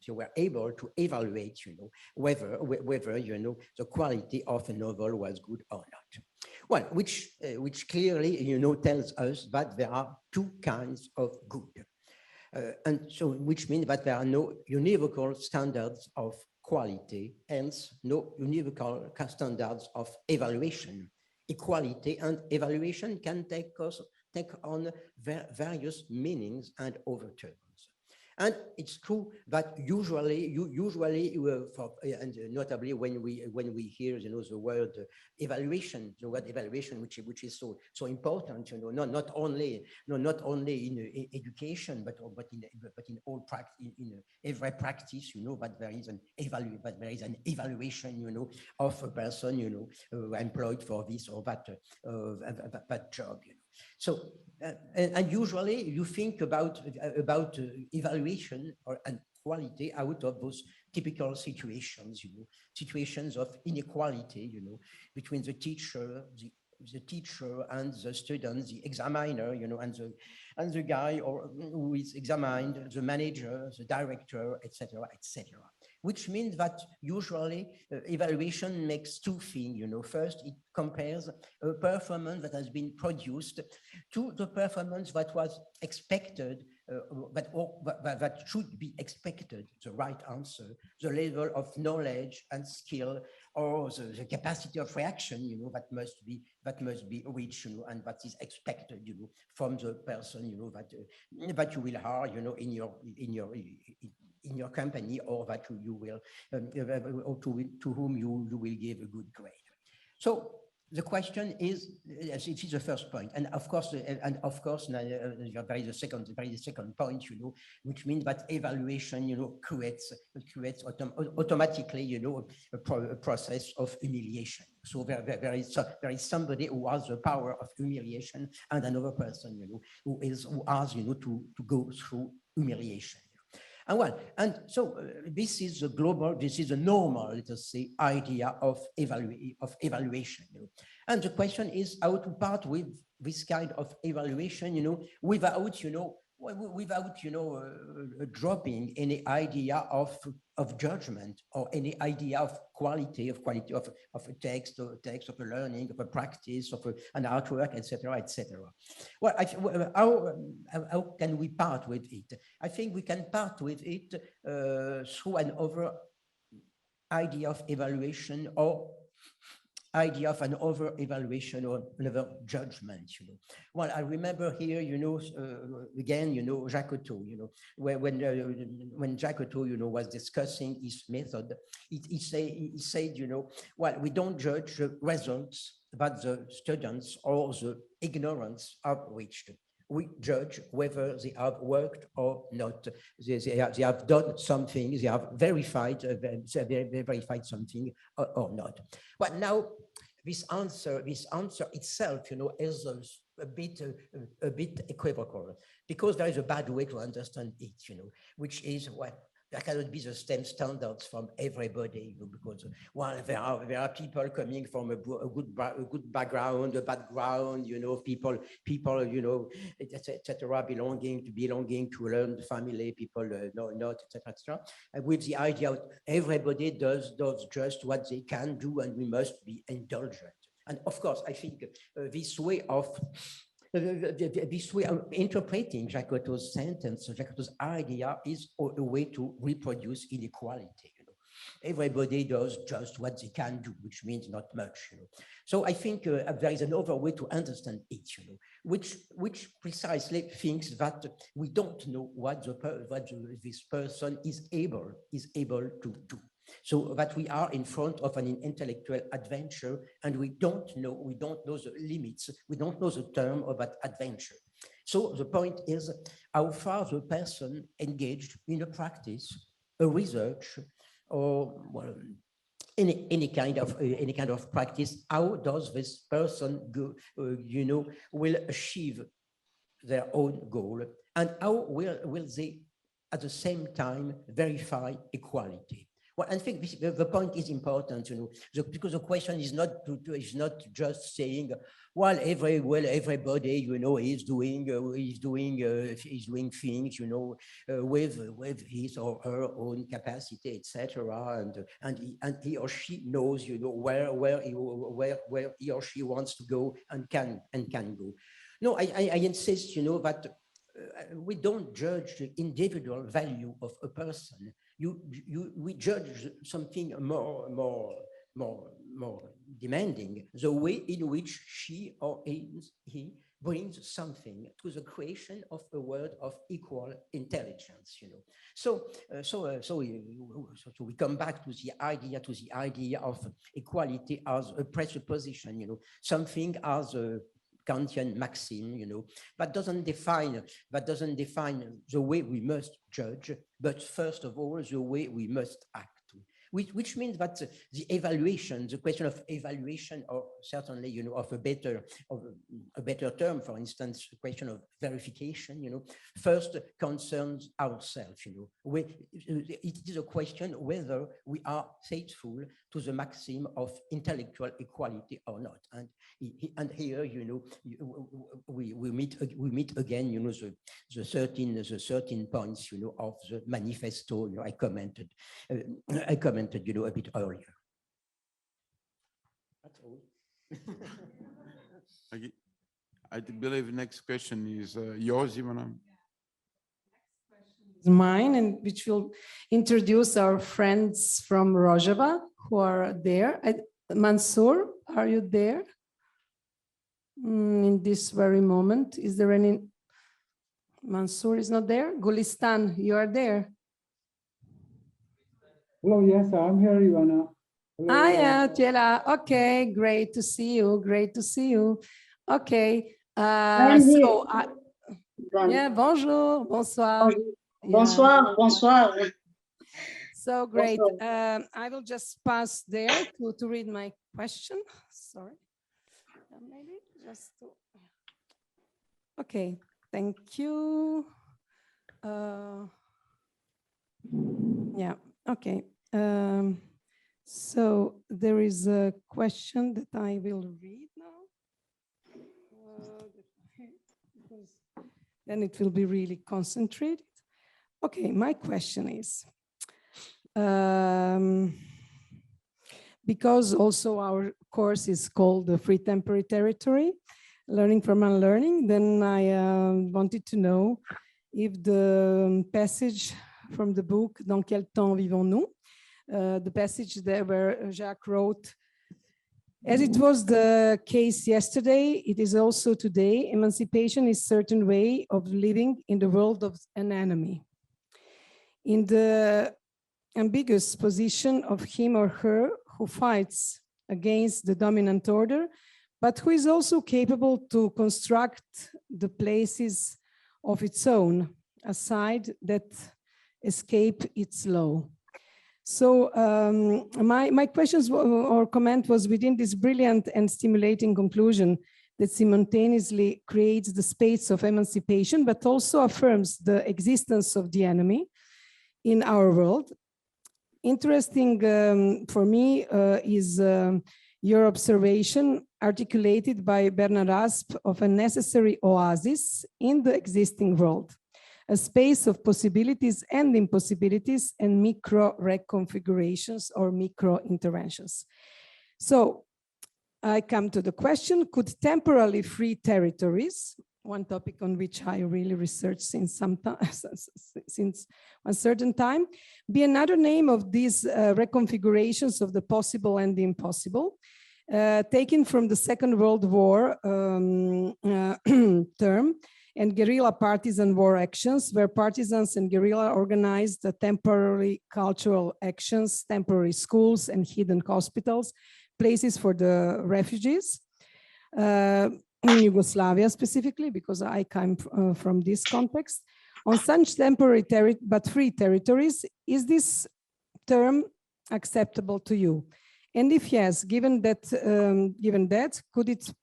were able to evaluate, you know, whether you know the quality of a novel was good or not. Well, which clearly, you know, tells us that there are two kinds of good. And so, which means that there are no univocal standards of quality, hence no univocal standards of evaluation. Equality and evaluation can take on various meanings and overtones. And it's true that usually, and notably when we hear, you know, the word evaluation, which is so important, you know, not only in education, but in all practice, in every practice, you know, that there is an evaluation, you know, of a person, you know, employed for this or that job, you know. So, and usually you think about evaluation and quality out of those typical situations, you know, situations of inequality, you know, between the teacher and the student, the examiner, you know, and the guy who is examined, the manager, the director, etc., etc. Which means that usually evaluation makes two things, you know. First, it compares a performance that has been produced to the performance that was expected, that should be expected, the right answer, the level of knowledge and skill, or the capacity of reaction, you know, that must be reached, you know, and that is expected, you know, from the person, you know, that you will hire, you know, in your company, or that you will, or to whom you will give a good grade. So the question is, it is the first point, and of course, there is a second point, you know, which means that evaluation, you know, creates automatically, you know, a process of humiliation. So there is somebody who has the power of humiliation, and another person, you know, who has, you know, to go through humiliation. And so this is a normal, let us say, idea of evaluation. You know? And the question is how to part with this kind of evaluation, you know, without dropping any idea of judgment, or any idea of quality of a text, of a learning, of a practice, of an artwork, etc., etc. Well, how can we part with it? I think we can part with it through another idea of evaluation, or idea of an over-evaluation or another judgment, you know. Well, I remember here, you know, again, you know, Jacques Otto, you know, when Jacques Otto, you know, was discussing his method, he said, you know, well, we don't judge the results, but the students or the ignorance of which we judge whether they have worked or not. They have done something, they have verified, verified something or not. But now this answer itself, you know, is a bit equivocal, because there is a bad way to understand it, you know, which is what there cannot be the same standards from everybody, you know, because well, there are people coming from a good background, a background, you know, people, you know, etc., belonging to learned family, people not, etc., with the idea that everybody does just what they can do, and we must be indulgent. And of course, I think this way of interpreting Jacques Otto's sentence, Jacques Otto's idea, is a way to reproduce inequality. You know, everybody does just what they can do, which means not much. You know, so I think there is another way to understand it. You know, which precisely thinks that we don't know what this person is able to do. So that we are in front of an intellectual adventure, and we don't know the limits, we don't know the term of that adventure. So the point is how far the person engaged in a practice, a research, or well, any kind of practice. How does this person go, you know, will achieve their own goal, and how will they at the same time verify equality? Well, I think the point is important, you know, because the question is not just saying, well, everybody, you know, is doing things, you know, with his or her own capacity, etc., and he or she knows, you know, where he or she wants to go and can go. No, I insist, you know, that we don't judge the individual value of a person. We judge something more demanding, the way in which she or he brings something to the creation of a world of equal intelligence, you know. So we come back to the idea of equality as a presupposition, you know, something as a Kantian maxim, you know, that doesn't define the way we must judge, but first of all, the way we must act. Which means that the evaluation, the question of evaluation, or certainly, you know, of a better term, for instance, the question of verification, you know, first concerns ourselves, you know. It is a question whether we are faithful to the maxim of intellectual equality or not. And here, you know, we meet again, you know, the 13 points, you know, of the manifesto, you know, I commented, you know, a bit earlier. That's all. I believe the next question is yours, Ivana. Mine, and which will introduce our friends from Rojava who are there. Mansour, are you there? In this very moment, is there any? Mansour is not there. Gulistan, you are there. Hello, yes, I'm here, Ivana. Hello. Yeah, Tiela. Okay, great to see you. Great to see you. Okay. So, yeah, bonjour, bonsoir. Bonsoir, yeah. Bonsoir. So great. I will just pass there to read my question. Sorry. Maybe just to... Okay, thank you. Yeah, okay. So there is a question that I will read now. Because then it will be really concentrated. Okay, my question is, because also our course is called the Free Temporary Territory, Learning from Unlearning, then I wanted to know if the passage from the book, Dans quel temps vivons-nous, the passage there where Jacques wrote, As it was the case yesterday, it is also today. Emancipation is a certain way of living in the world of an enemy. In the ambiguous position of him or her who fights against the dominant order, but who is also capable to construct the places of its own, a side that escape its law. So my questions or comment was within this brilliant and stimulating conclusion that simultaneously creates the space of emancipation, but also affirms the existence of the enemy in our world. Interesting for me is your observation articulated by Bernard Asp of a necessary oasis in the existing world, a space of possibilities and impossibilities and micro reconfigurations or micro interventions. So I come to the question, could temporarily free territories, one topic on which I really researched since a certain time, be another name of these reconfigurations of the possible and the impossible, taken from the Second World War term and guerrilla partisan war actions, where partisans and guerrilla organized the temporary cultural actions, temporary schools and hidden hospitals, places for the refugees. In Yugoslavia specifically, because I come from this context, on such temporary but free territories, is this term acceptable to you? And if yes, given that, could it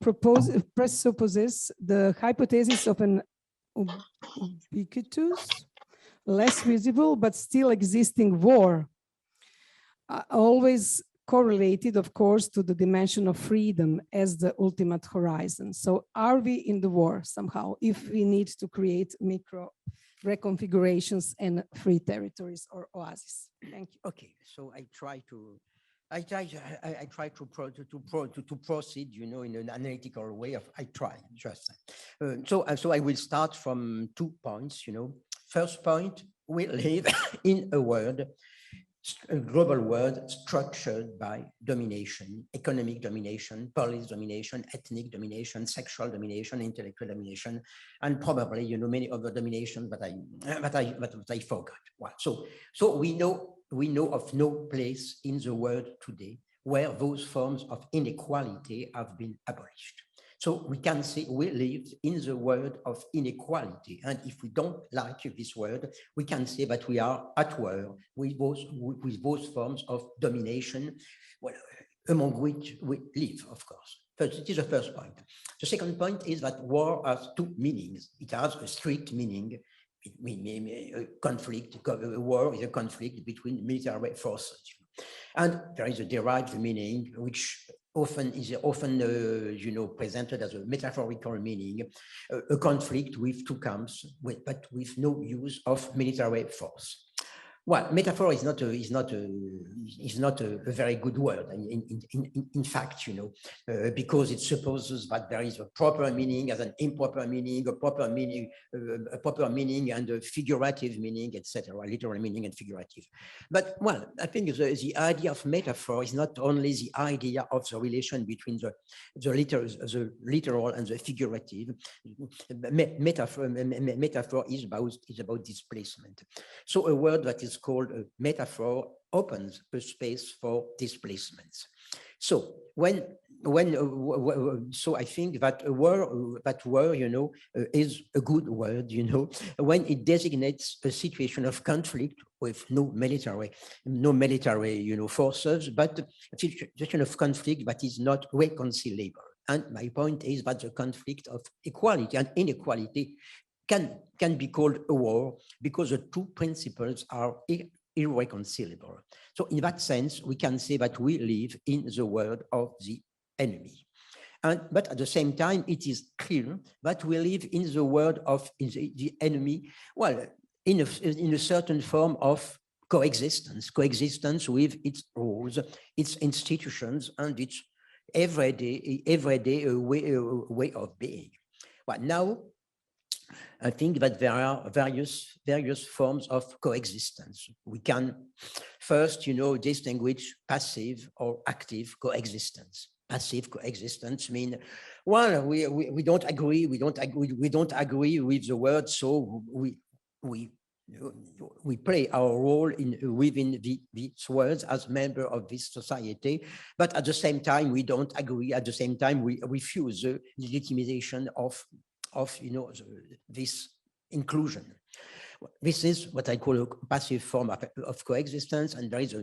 presupposes the hypothesis of an ubiquitous, less visible, but still existing war, always correlated, of course, to the dimension of freedom as the ultimate horizon. So are we in the war somehow, if we need to create micro reconfigurations and free territories or oases? Thank you. Okay, so I try to proceed, you know, in an analytical way. So I will start from 2 points, you know. First point, we live in a world, a global world structured by domination, economic domination, police domination, ethnic domination, sexual domination, intellectual domination, and probably, you know, many other dominations that I forgot. Well, so we know of no place in the world today where those forms of inequality have been abolished. So we can say we live in the world of inequality. And if we don't like this word, we can say that we are at war with those forms of domination, well, among which we live, of course. First, it is the first point. The second point is that war has 2 meanings. It has a strict meaning. Conflict, war is a conflict between military forces. And there is a derived meaning, which is often you know, presented as a metaphorical meaning, a conflict with 2 camps, but with no use of military force. Well, metaphor is not a very good word. In fact, you know, because it supposes that there is a proper meaning as an improper meaning, a proper meaning and a figurative meaning, etc., literal meaning and figurative. But well, I think the idea of metaphor is not only the idea of the relation between the literal and the figurative. Metaphor is about displacement. So a word that is called a metaphor opens a space for displacements. So so I think that word, you know, is a good word, you know, when it designates a situation of conflict with no military, you know, forces, but a situation of conflict that is not reconcilable. And my point is that the conflict of equality and inequality can be called a war because the 2 principles are irreconcilable. So in that sense, we can say that we live in the world of the enemy. But at the same time, it is clear that we live in the world of the enemy, well, in a certain form of coexistence with its rules, its institutions, and its everyday way of being. But now, I think that there are various forms of coexistence. We can first, you know, distinguish passive or active coexistence. passive coexistence mean, well, we don't agree, we don't agree with the word, so we play our role within these words as member of this society, but at the same time we don't agree. At the same time we refuse the legitimization of this inclusion. This is what I call a passive form of coexistence, and there is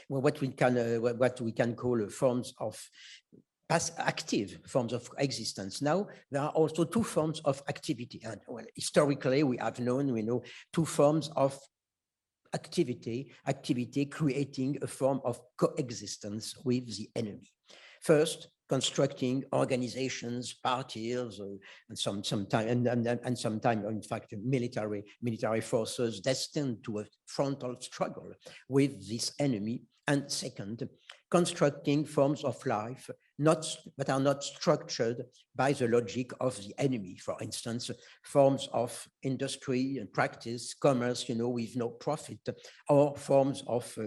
what we can call forms of active forms of existence. Now, there are also two forms of activity. And well, historically, we know two forms of activity creating a form of coexistence with the enemy. First, constructing organizations, parties, and sometimes, in fact, military forces destined to a frontal struggle with this enemy. And second, constructing forms of life that are not structured by the logic of the enemy. For instance, forms of industry and practice, commerce, with no profit, or forms of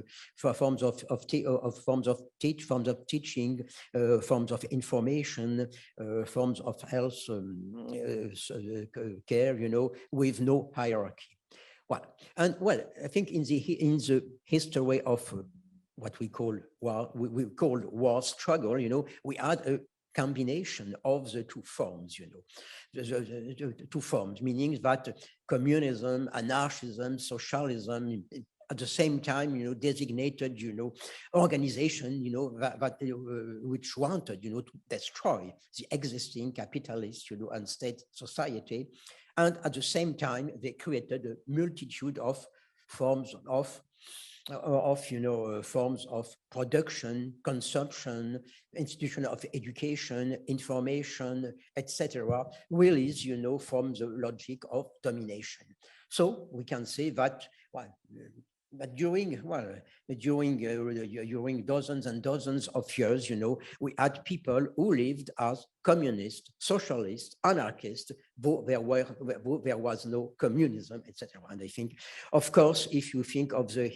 teaching, forms of information, forms of health care, with no hierarchy. Well, I think in the history of what we call war struggle, we had a combination of the two forms, the two forms, meaning that communism, anarchism, socialism, at the same time, designated, organization, which wanted, to destroy the existing capitalist, and state society. And at the same time, they created a multitude of forms of forms of production, consumption, institution of education, information, etc., really, from the logic of domination. So we can say that, but during dozens and dozens of years, we had people who lived as communist, socialist, anarchist, though there was no communism, etc. And I think, of course, if you think of the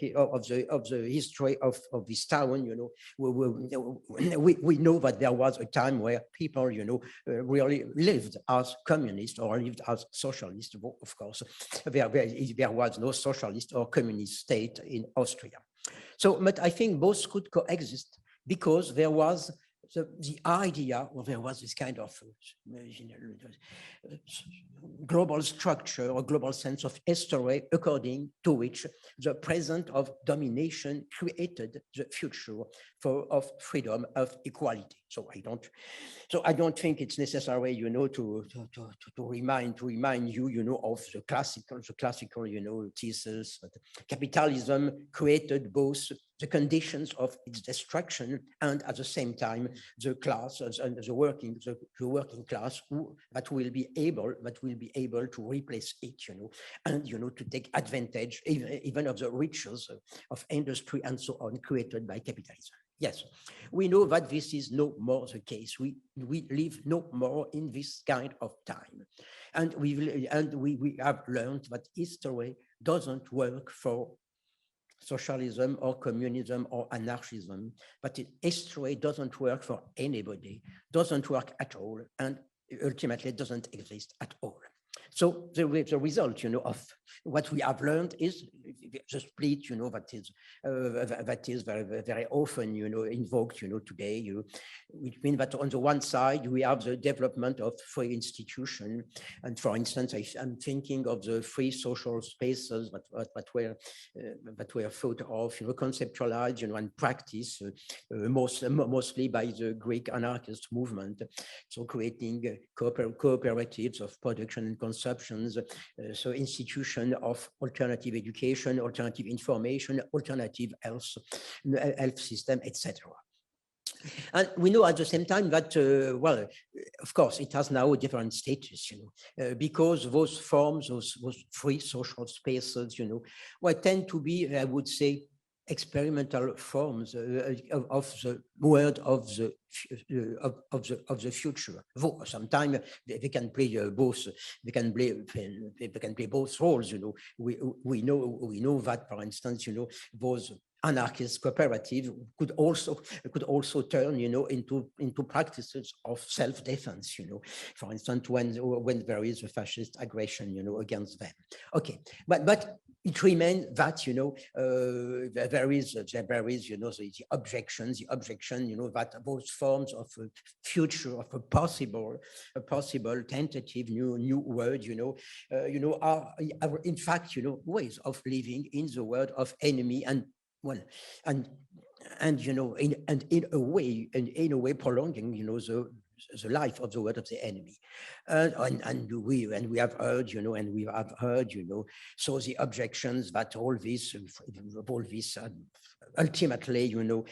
history of this town, we know that there was a time where people, really lived as communist or lived as socialist. Of course, there was no socialist or communist state in Austria. So, but I think both could coexist because there was the idea, or there was this kind of global structure or global sense of history according to which the present of domination created the future of freedom, of equality. So I don't think it's necessary, to remind you, of the classical, thesis that capitalism created both the conditions of its destruction and at the same time the class and the working class that will be able to replace it, and to take advantage even of the riches of industry and so on created by capitalism. Yes, we know that this is no more the case. We live no more in this kind of time, and we have learned that history doesn't work for socialism or communism or anarchism, but history doesn't work for anybody, doesn't work at all, and ultimately doesn't exist at all. So the result, of what we have learned is the split, that is very, very often, invoked, today. Which means that on the one side we have the development of free institution, and for instance, I'm thinking of the free social spaces that were thought of, conceptualized, and practiced mostly by the Greek anarchist movement. So creating cooperatives of production and consumptions, so institution of alternative education, alternative information, alternative health system, etc. And we know at the same time that, well, of course, it has now a different status, because those forms, those free social spaces, well, tend to be, I would say, experimental forms of the word of the future. Sometimes they can play both. They can play both roles. You know, we know that, for instance, you know, those anarchist cooperative could also turn, you know, into practices of self-defense, you know, for instance, when there is a fascist aggression, you know, against them. Okay, but it remains that, you know, there is, you know, the objection, you know, that those forms of a future, of a possible tentative new word, you know, are in fact, you know, ways of living in the world of enemy and, well, and you know, in a way prolonging, you know, the life of the word of the enemy, and we have heard, you know, so the objections that all this ultimately, you know,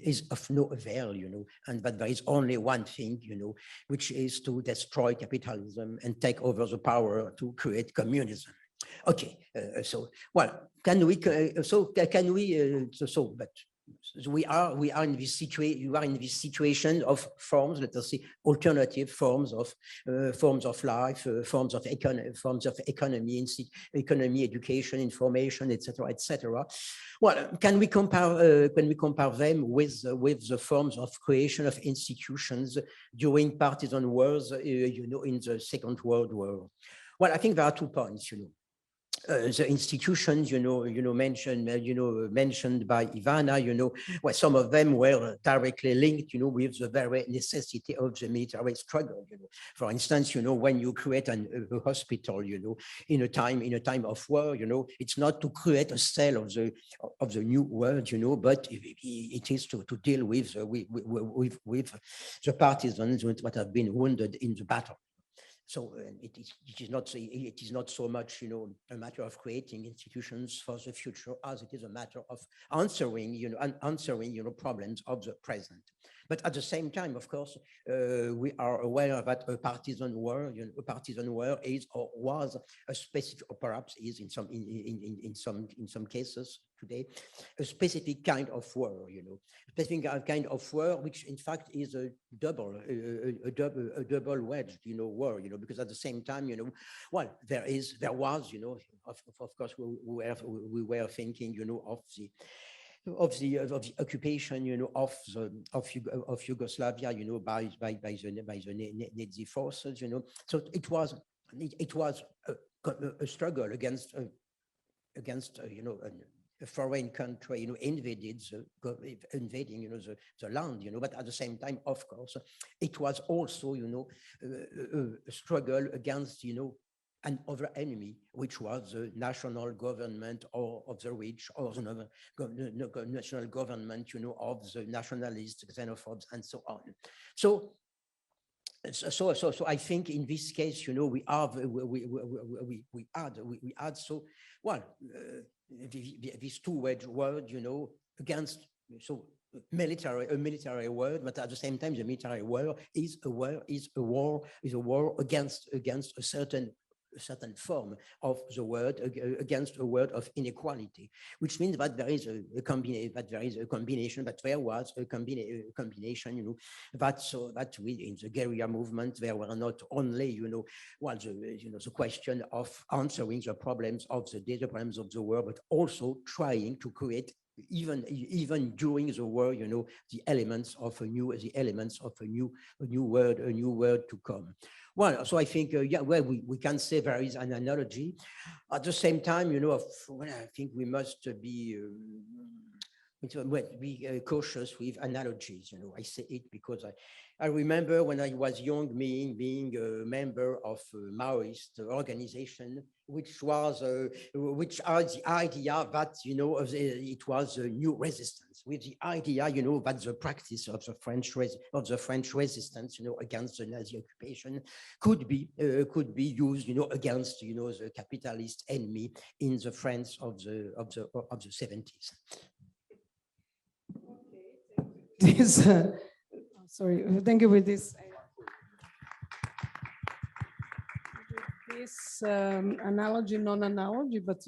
is of no avail, you know, and that there is only one thing, you know, which is to destroy capitalism and take over the power to create communism. Okay, so well, but we are in this situation. You are in this situation of forms, let us say, alternative forms of life, forms of economy, education, information, etc., etc. Well, can we compare them with the forms of creation of institutions during partisan wars, you know, in the Second World War? Well, I think there are 2 points, you know. The institutions, you know, mentioned by Ivana, you know, well, some of them were directly linked, you know, with the very necessity of the military struggle. You know, for instance, you know, when you create a hospital, you know, in a time of war, you know, it's not to create a cell of the new world, you know, but it is to deal with the partisans that have been wounded in the battle. So it is not so much, you know, a matter of creating institutions for the future as it is a matter of answering, you know, problems of the present. But at the same time, of course, we are aware that a partisan war, you know, is or was a specific, or perhaps is in some cases today, a specific kind of war, you know, specific kind of war, which in fact is a double-edged, you know, war, you know, because at the same time, you know, well, there was, you know, of course, we were thinking, you know, of the occupation, you know, of Yugoslavia, you know, by the Nazi forces, you know. So it was a struggle against you know, a foreign country, you know, invading, you know, the land, you know. But at the same time, of course, it was also, you know, a struggle against, you know, another enemy, which was the national government of the rich, or the national government, you know, of the nationalists, xenophobes, and so on. So I think in this case, you know, we add so, well, this two-edged word, you know, against, so a military word, but at the same time, the military word is a war against a certain form of the word, against a word of inequality, which means that there is a combination, you know, that we, in the guerrilla movement, there were not only, you know, well, the question of answering the problems of the world, but also trying to create, even during the war, you know, the elements of a new word to come. Well, so I think, yeah, well, we can say there is an analogy. At the same time, you know, well, I think we must be cautious with analogies. You know, I say it because I remember when I was young, being a member of a Maoist organization, which had the idea that, you know, it was a new resistance, with the idea, you know, that the practice of the French resistance, you know, against the Nazi occupation could be used, you know, against, you know, the capitalist enemy in the France of the 70s. This, sorry, thank you for this. this analogy, non-analogy, but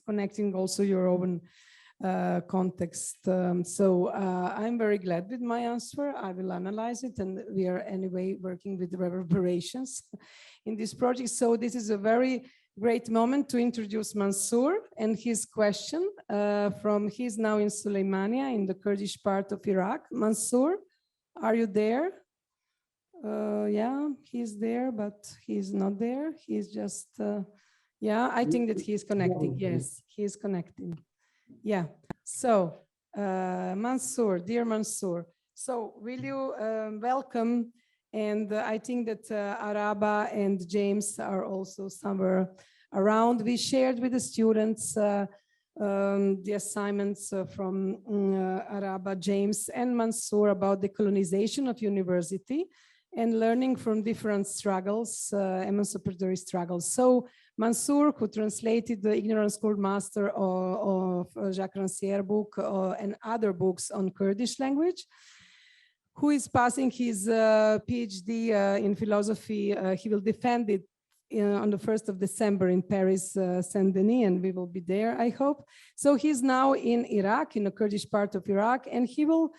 connecting also your own context. So I'm very glad with my answer. I will analyze it, and we are anyway working with reverberations in this project. So this is a very great moment to introduce Mansour and his question he's now in Suleimania in the Kurdish part of Iraq. Mansour, are you there? Yeah, he's there, but he's not there. He's just, yeah, I think that he's connecting. Yes, he's connecting. Yeah, so Mansour, dear Mansour, so will you welcome, and I think that Araba and James are also somewhere around. We shared with the students the assignments from Araba, James and Mansour about the colonization of university and learning from different struggles, emancipatory struggles. So Mansour, who translated the Ignorant Schoolmaster of J.Ranciere book and other books on Kurdish language, who is passing his PhD in philosophy. He will defend it on the 1st of December in Paris, Saint-Denis, and we will be there, I hope. So he's now in Iraq, in the Kurdish part of Iraq, and he will,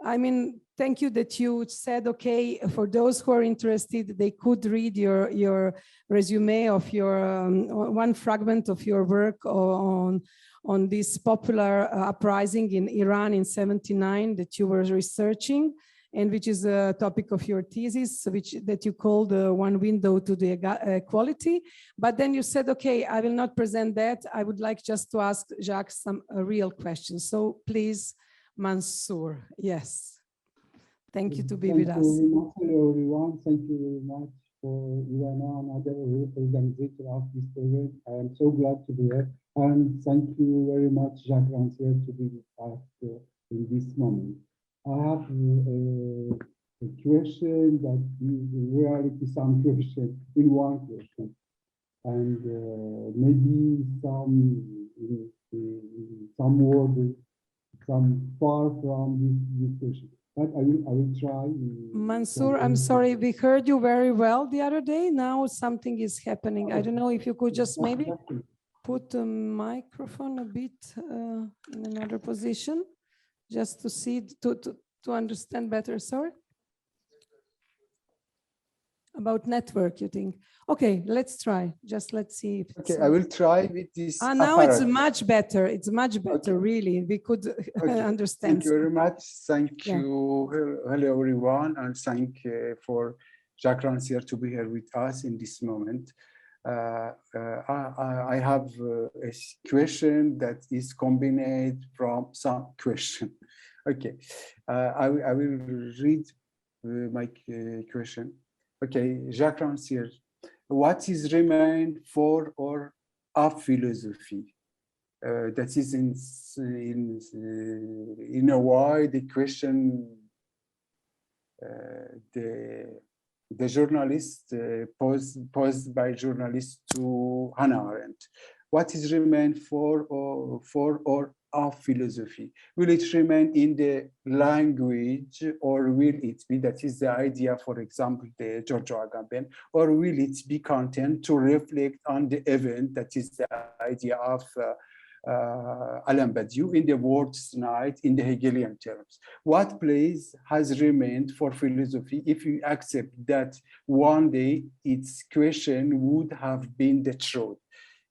I mean, thank you that you said, okay, for those who are interested, they could read your resume of your, one fragment of your work on this popular uprising in Iran in '79 that you were researching, and which is a topic of your thesis, that you called One Window to the Equality. But then you said, okay, I will not present that. I would like just to ask Jacques some real questions. So please, Mansour, yes. Thank you to be with us. Thank you very much, hello everyone. Thank you very much for Ivana and other organizers of this event. I am so glad to be here. And thank you very much, J.Ranciere, to be with us in this moment. I have a question that is in reality some question in one question. And maybe some word, some far from this question. But I will try. Mansour, I'm sorry, we heard you very well the other day. Now something is happening. I don't know if you could just maybe put the microphone a bit in another position, just to see, to understand better. Sorry. About network, you think? Okay, let's try. Just let's see if it's, okay, I will try with this. Now it's much better. It's much better, okay. Really. We could understand. Thank you very much. Thank you. Hello, everyone, and thank you for J.Ranciere to be here with us in this moment. I have a question that is combined from some question. Okay, I will read my question. Okay, J.Ranciere, what is remained for or of philosophy? That is in a way the question the journalist posed by journalist to Hannah Arendt. What is remained for or of philosophy? Will it remain in the language, or will it be, that is the idea, for example, the Giorgio Agamben, or will it be content to reflect on the event, that is the idea of Alain Badiou in the World's Night in the Hegelian terms? What place has remained for philosophy if you accept that one day its question would have been the truth?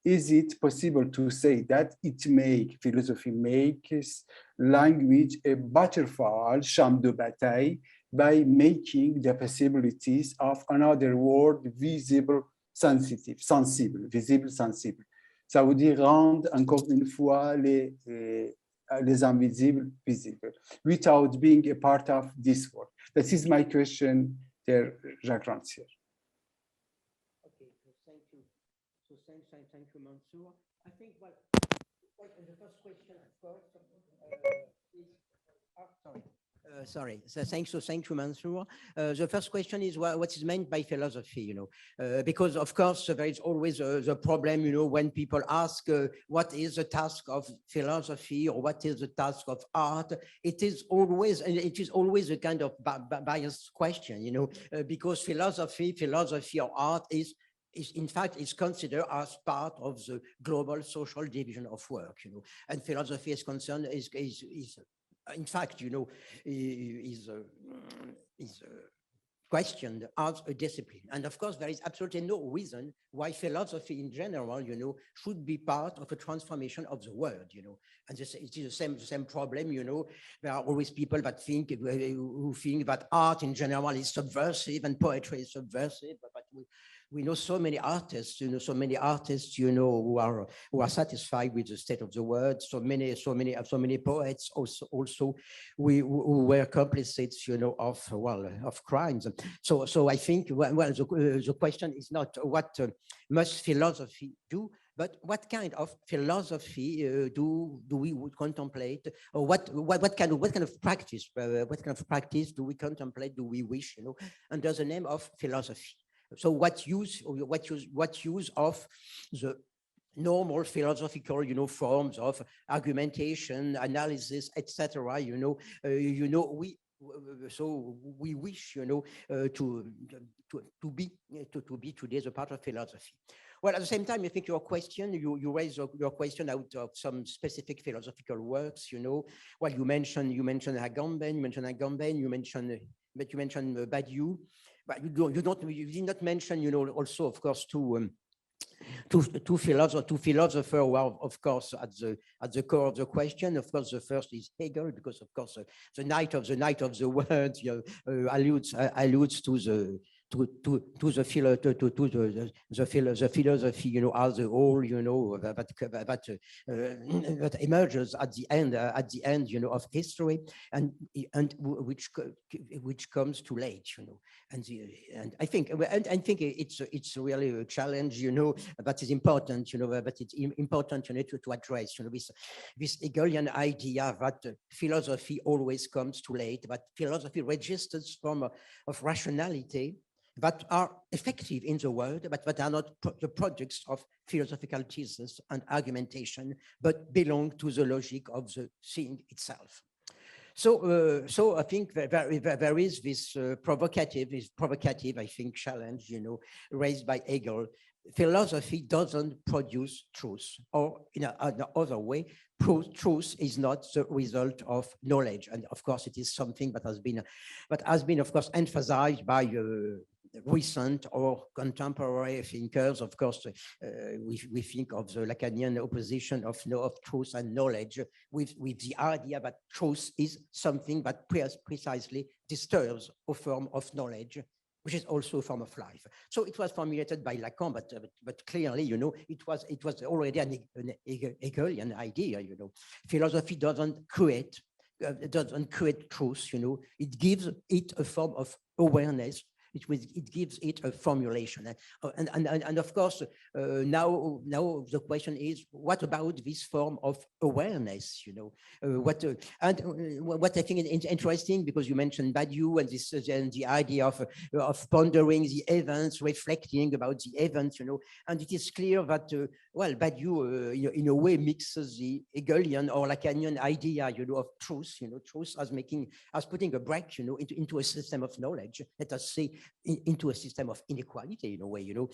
Is it possible to say that philosophy makes language a battlefield, champ de bataille, by making the possibilities of another world visible, sensible. Ça veut dire rendre encore une fois les invisibles visibles, without being a part of this world. That is my question, dear J.Ranciere. Thank you, Mansour. I think the first question, of course, is sorry. So thank you, Mansour. The first question is what is meant by philosophy, because of course there is always the problem, when people ask what is the task of philosophy or what is the task of art. It is always a kind of biased question, because philosophy or art is is in fact is considered as part of the global social division of work, you know, and philosophy is concerned is in fact, you know, is questioned as a discipline. And of course, there is absolutely no reason why philosophy in general, you know, should be part of a transformation of the world, you know. And it is the same problem, you know. There are always people that who think that art in general is subversive and poetry is subversive, but we know so many artists, you know, who are satisfied with the state of the world. So many poets also who were complicit, you know, of crimes. So I think the question is not what must philosophy do, but what kind of philosophy do we would contemplate, or what kind of practice do we contemplate, do we wish, you know, under the name of philosophy? So what use of the normal philosophical, you know, forms of argumentation, analysis, etc. You know, we wish, you know, to be today the part of philosophy. Well, at the same time, I think your question, you raise your question out of some specific philosophical works, you know. Well, you mentioned Agamben, you mentioned Badiou. But you did not mention, you know, also, of course, two philosophers who are, of course, at the core of the question. Of course, the first is Hegel, because, of course, the night of the world, you know, alludes to the philosophy, you know, as a whole, you know, that emerges at the end, you know, of history, and which comes too late, you know, and I think it's really a challenge, you know, that is important, you know, but it's important, you know, to address, you know, this Hegelian idea that philosophy always comes too late, but philosophy registers form of rationality that are effective in the world, but that are not the products of philosophical thesis and argumentation, but belong to the logic of the thing itself. So I think there is this provocative, I think, challenge, you know, raised by Hegel. Philosophy doesn't produce truth, or in another way, truth is not the result of knowledge. And of course, it is something that has been, of course, emphasized by recent or contemporary thinkers. Of course, we think of the Lacanian opposition of truth and knowledge with the idea that truth is something that precisely disturbs a form of knowledge, which is also a form of life. So it was formulated by Lacan, but clearly, you know, it was already an Hegelian idea. You know, philosophy doesn't create truth. You know, it gives it a form of awareness. It gives it a formulation, and of course, now the question is, what about this form of awareness? You know, what I think is interesting, because you mentioned Badiou and the idea of pondering the events, reflecting about the events. You know, and it is clear that well, Badiou in a way mixes the Hegelian or Lacanian idea, you know, of truth. You know, truth as putting a break, you know, into a system of knowledge. Let us say, into a system of inequality in a way, you know,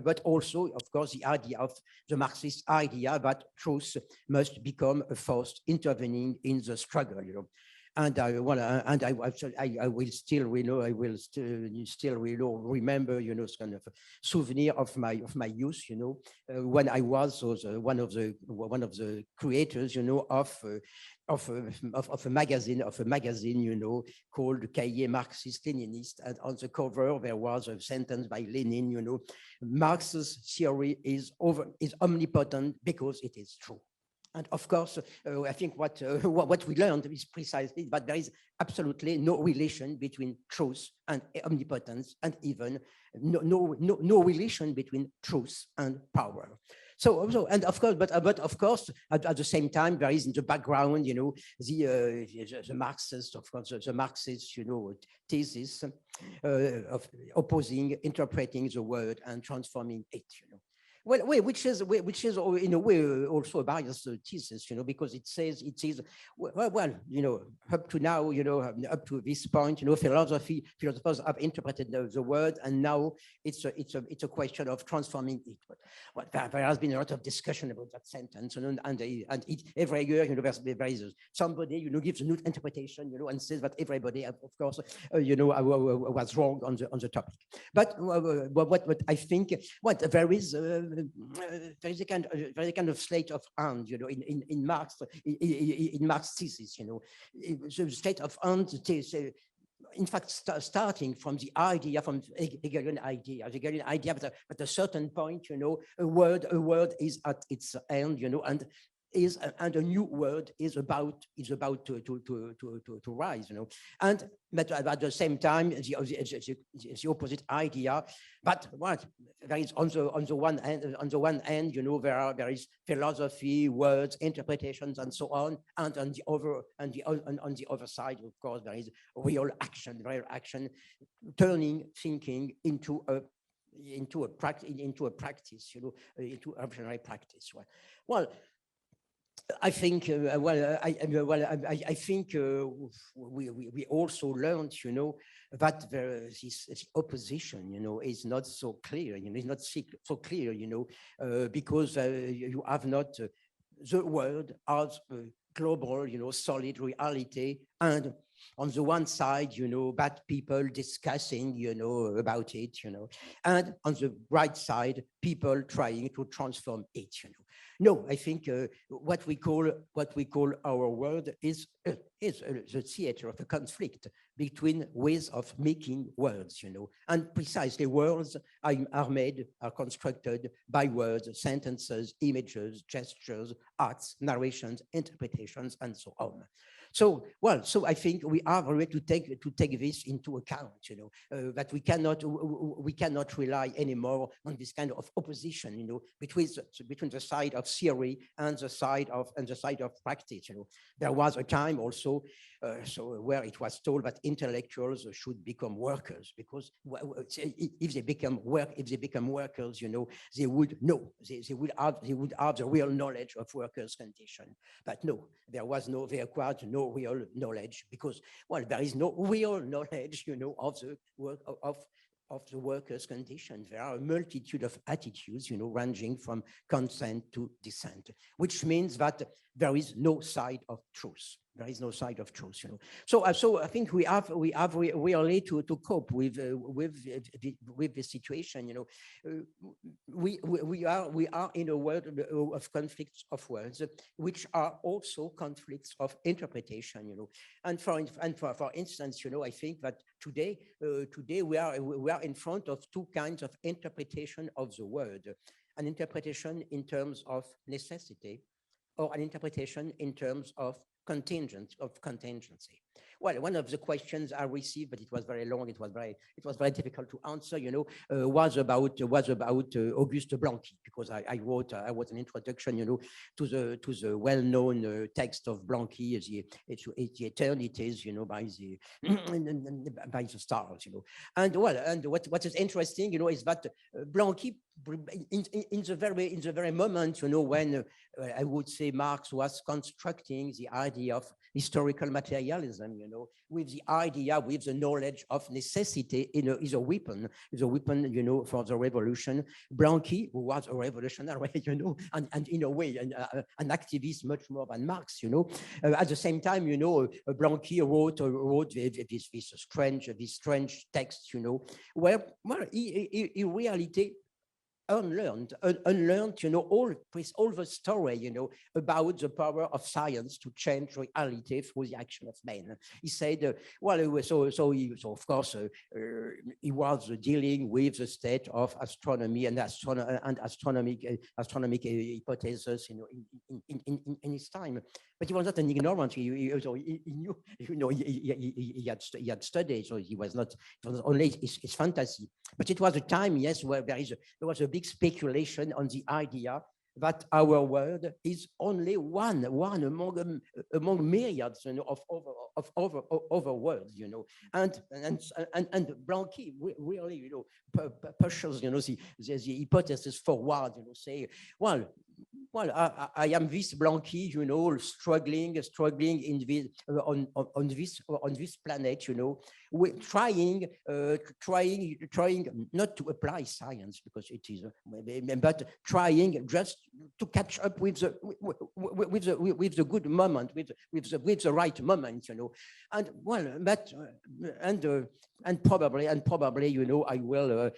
but also, of course, the idea of the Marxist idea that truth must become a force intervening in the struggle, you know. And I will still remember, you know, kind of souvenir of my youth, you know, when I was one of the creators, you know, of a magazine, you know, called Cahiers Marxiste-Leniniste, and on the cover there was a sentence by Lenin, you know, Marx's theory is omnipotent because it is true. And of course, I think what we learned is precisely that there is absolutely no relation between truth and omnipotence, and even no relation between truth and power. So and of course, but of course, at the same time, there is in the background, you know, the Marxist, of course, the Marxist, you know, thesis of opposing, interpreting the word and transforming it, you know. Well, which is in a way also a biased thesis, you know, because it says well, you know, up to now, you know, up to this point, you know, philosophers have interpreted the word, and now it's a question of transforming it. But there has been a lot of discussion about that sentence, and every year, you know, there is somebody, you know, gives a new interpretation, you know, and says that everybody, of course, you know, was wrong on the topic. But what I think, there is a kind of sleight of hand, you know, in Marx, in Marx's thesis, you know, the sleight of hand, in fact, starting from the idea, from Hegelian idea, that at a certain point, you know, a word is at its end, you know, and a new word is about to rise, you know, but at the same time the opposite idea. But what there is on the one hand, you know, there is philosophy, words, interpretations, and so on, and on the other side, of course, there is real action, turning thinking into a practice, you know, into a revolutionary practice. Well, I think I think we also learned, you know, that this opposition, you know, is not so clear, you know, is not so clear, you know, because you have not the word as a global, you know, solid reality, and on the one side, you know, bad people discussing, you know, about it, you know, and on the right side, people trying to transform it, you know. No, I think what we call our world is the theater of a conflict between ways of making words, you know, and precisely words are constructed by words, sentences, images, gestures, acts, narrations, interpretations, and so on. So I think we are ready to take this into account, you know, that we cannot rely anymore on this kind of opposition, you know, between the side of theory and the side of practice. You know, there was a time also where it was told that intellectuals should become workers, because if they become workers, you know, they would have the real knowledge of workers' condition. But no, they acquired no real knowledge, because, well, there is no real knowledge, you know, of the work of the workers' condition. There are a multitude of attitudes, you know, ranging from consent to dissent, which means that there is no side of truth. There is no side of truth, you know. So I think we have really to cope with this situation, you know. We are in a world of conflicts of words, which are also conflicts of interpretation, you know. And for instance, you know, I think that today we are in front of two kinds of interpretation of the word: an interpretation in terms of necessity, or an interpretation in terms of contingency. Well, one of the questions I received, but it was very long, it was very difficult to answer, you know, was about Auguste Blanqui, because I wrote an introduction, you know, to the well-known text of Blanqui, the eternities, you know, by the stars, you know. And what is interesting, you know, is that Blanqui, in the very moment, you know, when I would say Marx was constructing the idea of historical materialism, you know, with the knowledge of necessity is a weapon, you know, for the revolution. Blanqui, who was a revolutionary, you know, and in a way an activist much more than Marx, you know. At the same time, you know, Blanqui wrote this strange text, you know, where in reality unlearned, you know, all the story, you know, about the power of science to change reality through the action of men. He said, so of course, he was dealing with the state of astronomy and astronomic hypothesis, you know, in his time. But he was not an ignorant. He knew, you know, he had studied, so it was only his fantasy. But it was a time, yes, where there was a big speculation on the idea that our word is only one among myriads, you know, of other words, you know, and Blanqui really, you know, pushes, you know, the hypothesis forward, you know, say, well, I am this Blanqui, you know, struggling in this on this planet, you know, trying not to apply science because it is, but trying just to catch up with the good moment, with the right moment, you know, and well, but and probably, you know, I will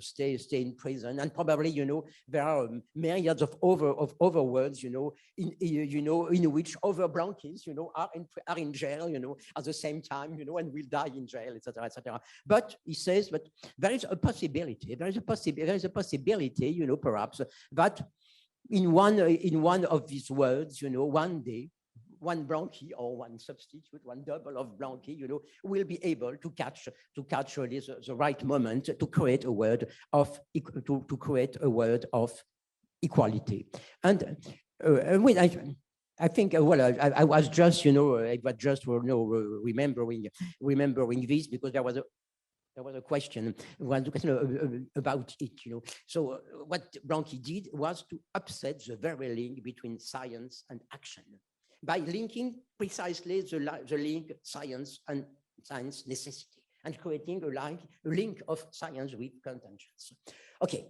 stay in prison, and probably, you know, there are myriads of other words, you know, in which other Blanquis, you know, are in jail, you know, at the same time, you know, and will die in jail, etc., etc. But he says, but there is a possibility, you know, perhaps that in one of these words, you know, one day, one Blanqui or one substitute, one double of Blanqui, you know, will be able to catch really the right moment to create a word of equality. And I think, well, I was just, you know, remembering this because there was a question about it, you know. So what Blanqui did was to upset the very link between science and action by linking precisely the link science and science necessity and creating a link of science with contingents. Okay.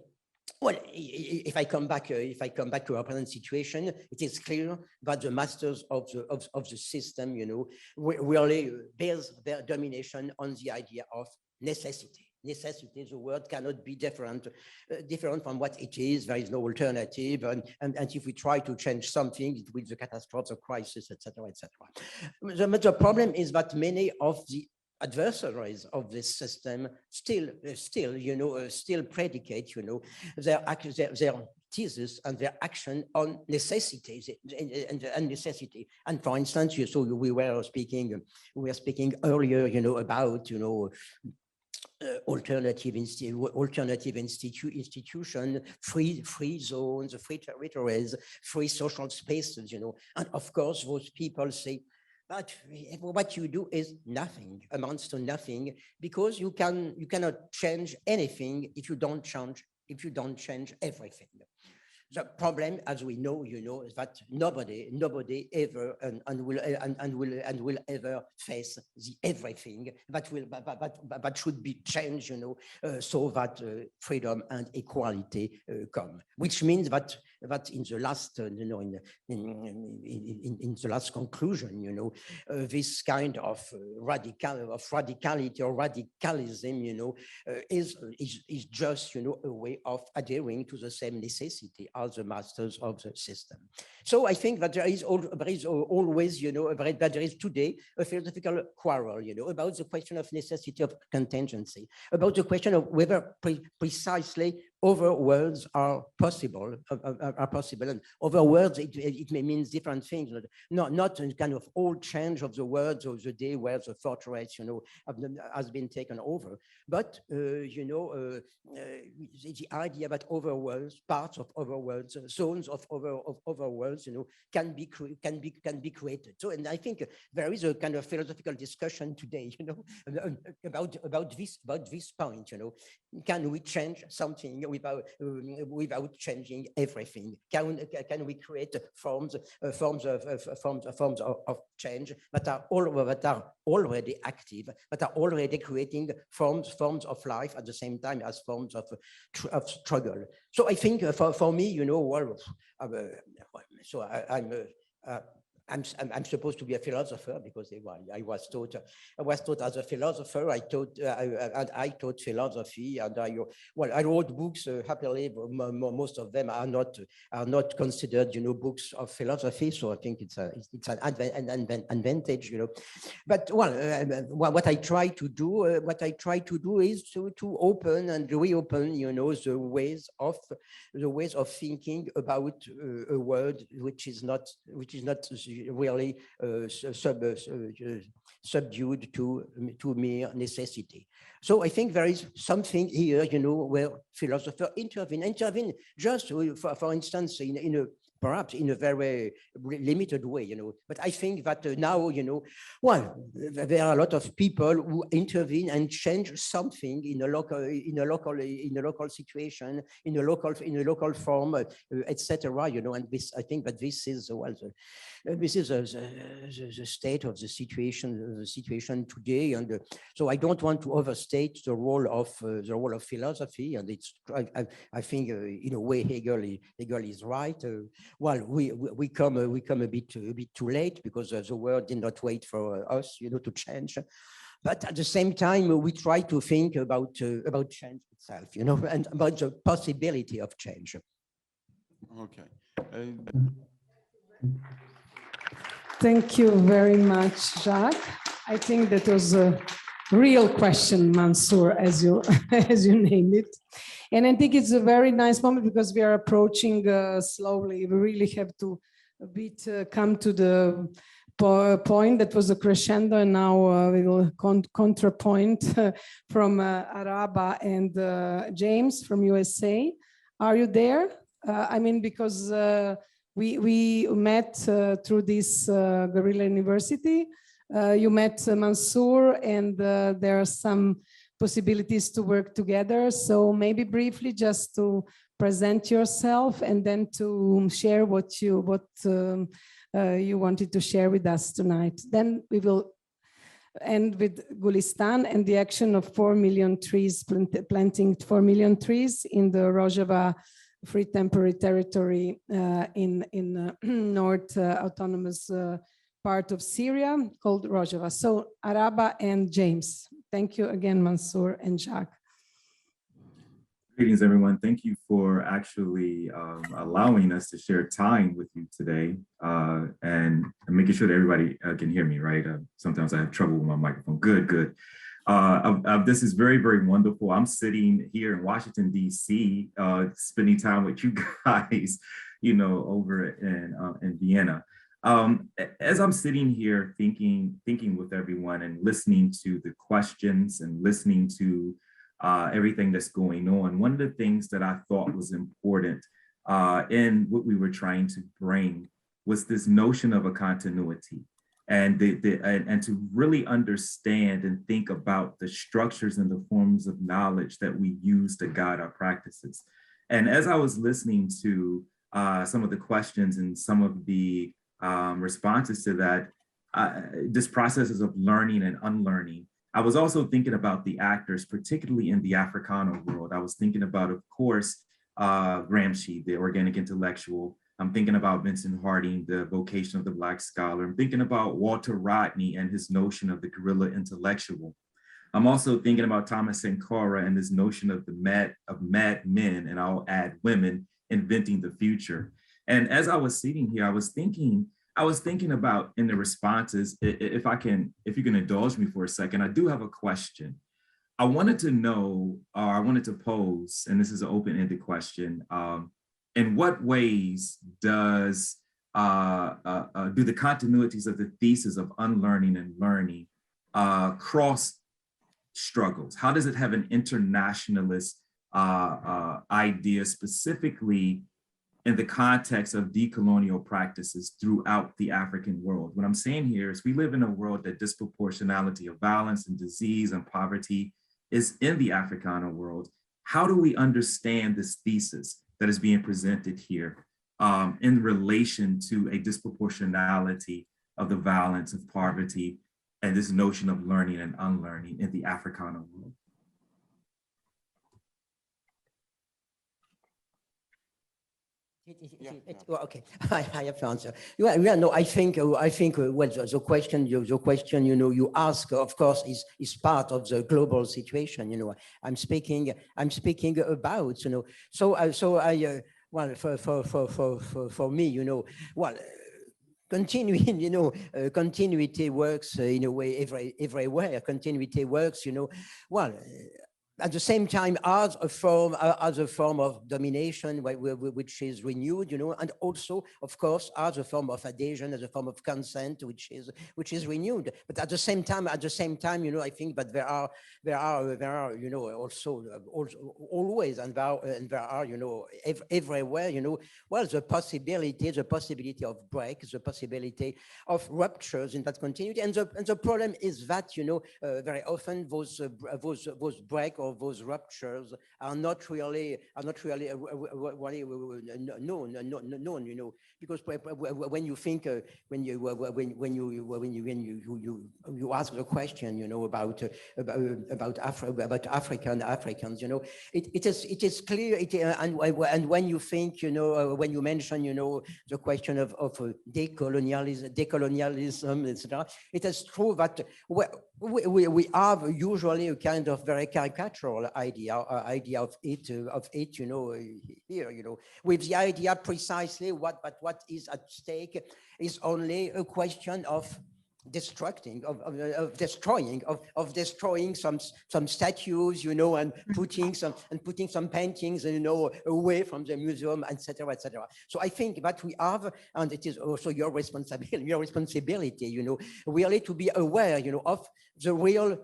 Well, if I come back to our present situation, it is clear that the masters of the system, you know, really base their domination on the idea of necessity. Necessity, the word cannot be different from what it is. There is no alternative, and if we try to change something, it will be the catastrophe, the crisis, etc., etc. The problem is that many of the adversaries of this system still predicate, you know, their thesis and their action on necessity and necessity. And for instance, we were speaking earlier, you know, about, you know, alternative institution, free zones, free territories, free social spaces, you know. And of course, those people say, but what you do is nothing, amounts to nothing, because you cannot change anything if you don't change everything. The problem, as we know, you know, is that nobody ever will ever face the everything that should be changed, you know, so that freedom and equality come. Which means that in the last, you know, in the last conclusion, you know, this kind of radicality or radicalism, you know, is just, you know, a way of adhering to the same necessity as the masters of the system. So I think that there is always, you know, that there is today a philosophical quarrel, you know, about the question of necessity of contingency, about the question of whether precisely other words are possible, and other words, it may mean different things, not a kind of old change of the words of the day where the fortress, you know, has been taken over, but you know, the idea that other words, parts of other words, zones of other words, you know, can be created. So, and I think there is a kind of philosophical discussion today, you know, about this point, you know, can we change something without changing everything? Can we create forms of change that are already active, that are already creating forms of life at the same time as forms of struggle? So I think for me, you know, well, so I'm supposed to be a philosopher because I was taught as a philosopher. I taught philosophy, and I wrote books. Happily, most of them are not considered, you know, books of philosophy. So I think it's an advantage, you know. But what I try to do is to open and reopen, you know, the ways of thinking about a word which is not really subdued to mere necessity. So I think there is something here, where philosophers intervene just, for instance, perhaps in a very limited way, But I think that now, well, there are a lot of people who intervene and change something in a local situation, in a local form, etc. And this, I think that this is this is the state of the situation today. And so I don't want to overstate the role of philosophy. And it's, I think, in a way, Hegel is right. Well, we come a bit too late, because the world did not wait for us, to change. But at the same time, we try to think about change itself, and about the possibility of change. Okay. Thank you very much, Jacques. I think that was a real question, Mansour, as you named it. And I think it's a very nice moment, because we are approaching slowly. We really have to come to the point that was a crescendo, and now we will contrapoint from Araba and James from USA. Are you there? I mean, because we met through this Guerilla University. You met Mansour, and there are some possibilities to work together. So maybe briefly, just to present yourself, and then to share what you wanted to share with us tonight. Then we will end with Gulistan and the action of 4 million trees, planting 4 million trees in the Rojava Free Temporary Territory in North Autonomous part of Syria called Rojava. So Araba and James. Thank you again, Mansour and Jacques. Greetings, everyone. Thank you for actually allowing us to share time with you today, and making sure that everybody can hear me, right? Sometimes I have trouble with my microphone. Good. This is very, very wonderful. I'm sitting here in Washington, D.C., spending time with you guys, over in Vienna. As I'm sitting here thinking with everyone and listening to the questions and listening to everything that's going on, one of the things that I thought was important in what we were trying to bring was this notion of a continuity, and and to really understand and think about the structures and the forms of knowledge that we use to guide our practices. And as I was listening to some of the questions and some of the responses to that, this processes of learning and unlearning, I was also thinking about the actors, particularly in the Africana world. I was thinking about, of course, Gramsci, the organic intellectual. I'm thinking about Vincent Harding, the vocation of the Black scholar. I'm thinking about Walter Rodney and his notion of the guerrilla intellectual. I'm also thinking about Thomas Sankara and this notion of mad men, and I'll add women, inventing the future. And as I was sitting here, I was thinking about, in the responses, if you can indulge me for a second, I do have a question. I wanted to pose, and this is an open-ended question, in what ways do the continuities of the thesis of unlearning and learning cross struggles? How does it have an internationalist idea, specifically in the context of decolonial practices throughout the African world? What I'm saying here is we live in a world that disproportionality of violence and disease and poverty is in the Africana world. How do we understand this thesis that is being presented here in relation to a disproportionality of the violence of poverty and this notion of learning and unlearning in the Africana world? Okay, I have to answer. Yeah, no, I think well, the question you ask, of course, is part of the global situation. I'm speaking about, so I well, for me, well, continuing, continuity works in a way everywhere. Continuity works, well. at the same time as a form of domination which is renewed, you know, and also of course as a form of adhesion, as a form of consent which is renewed. But at the same time, you know, I think that there are you know, also always and there are you know, everywhere, you know, well, the possibility of breaks, the possibility of ruptures in that continuity, and the problem is that, you know, very often those breaks or those ruptures are not really known, you know, because when you think when you ask the question, you know, about Africans, you know, it is clear, and when you think, you know, when you mention, you know, the question of decolonialism, etc., it is true that we have usually a kind of very caricatural idea of it, you know, here, you know, with the idea precisely what is at stake is only a question of destroying some statues, you know, and putting some paintings, you know, away from the museum, etc., etc. So I think that we have, and it is also your responsibility, you know, really to be aware, you know, of the real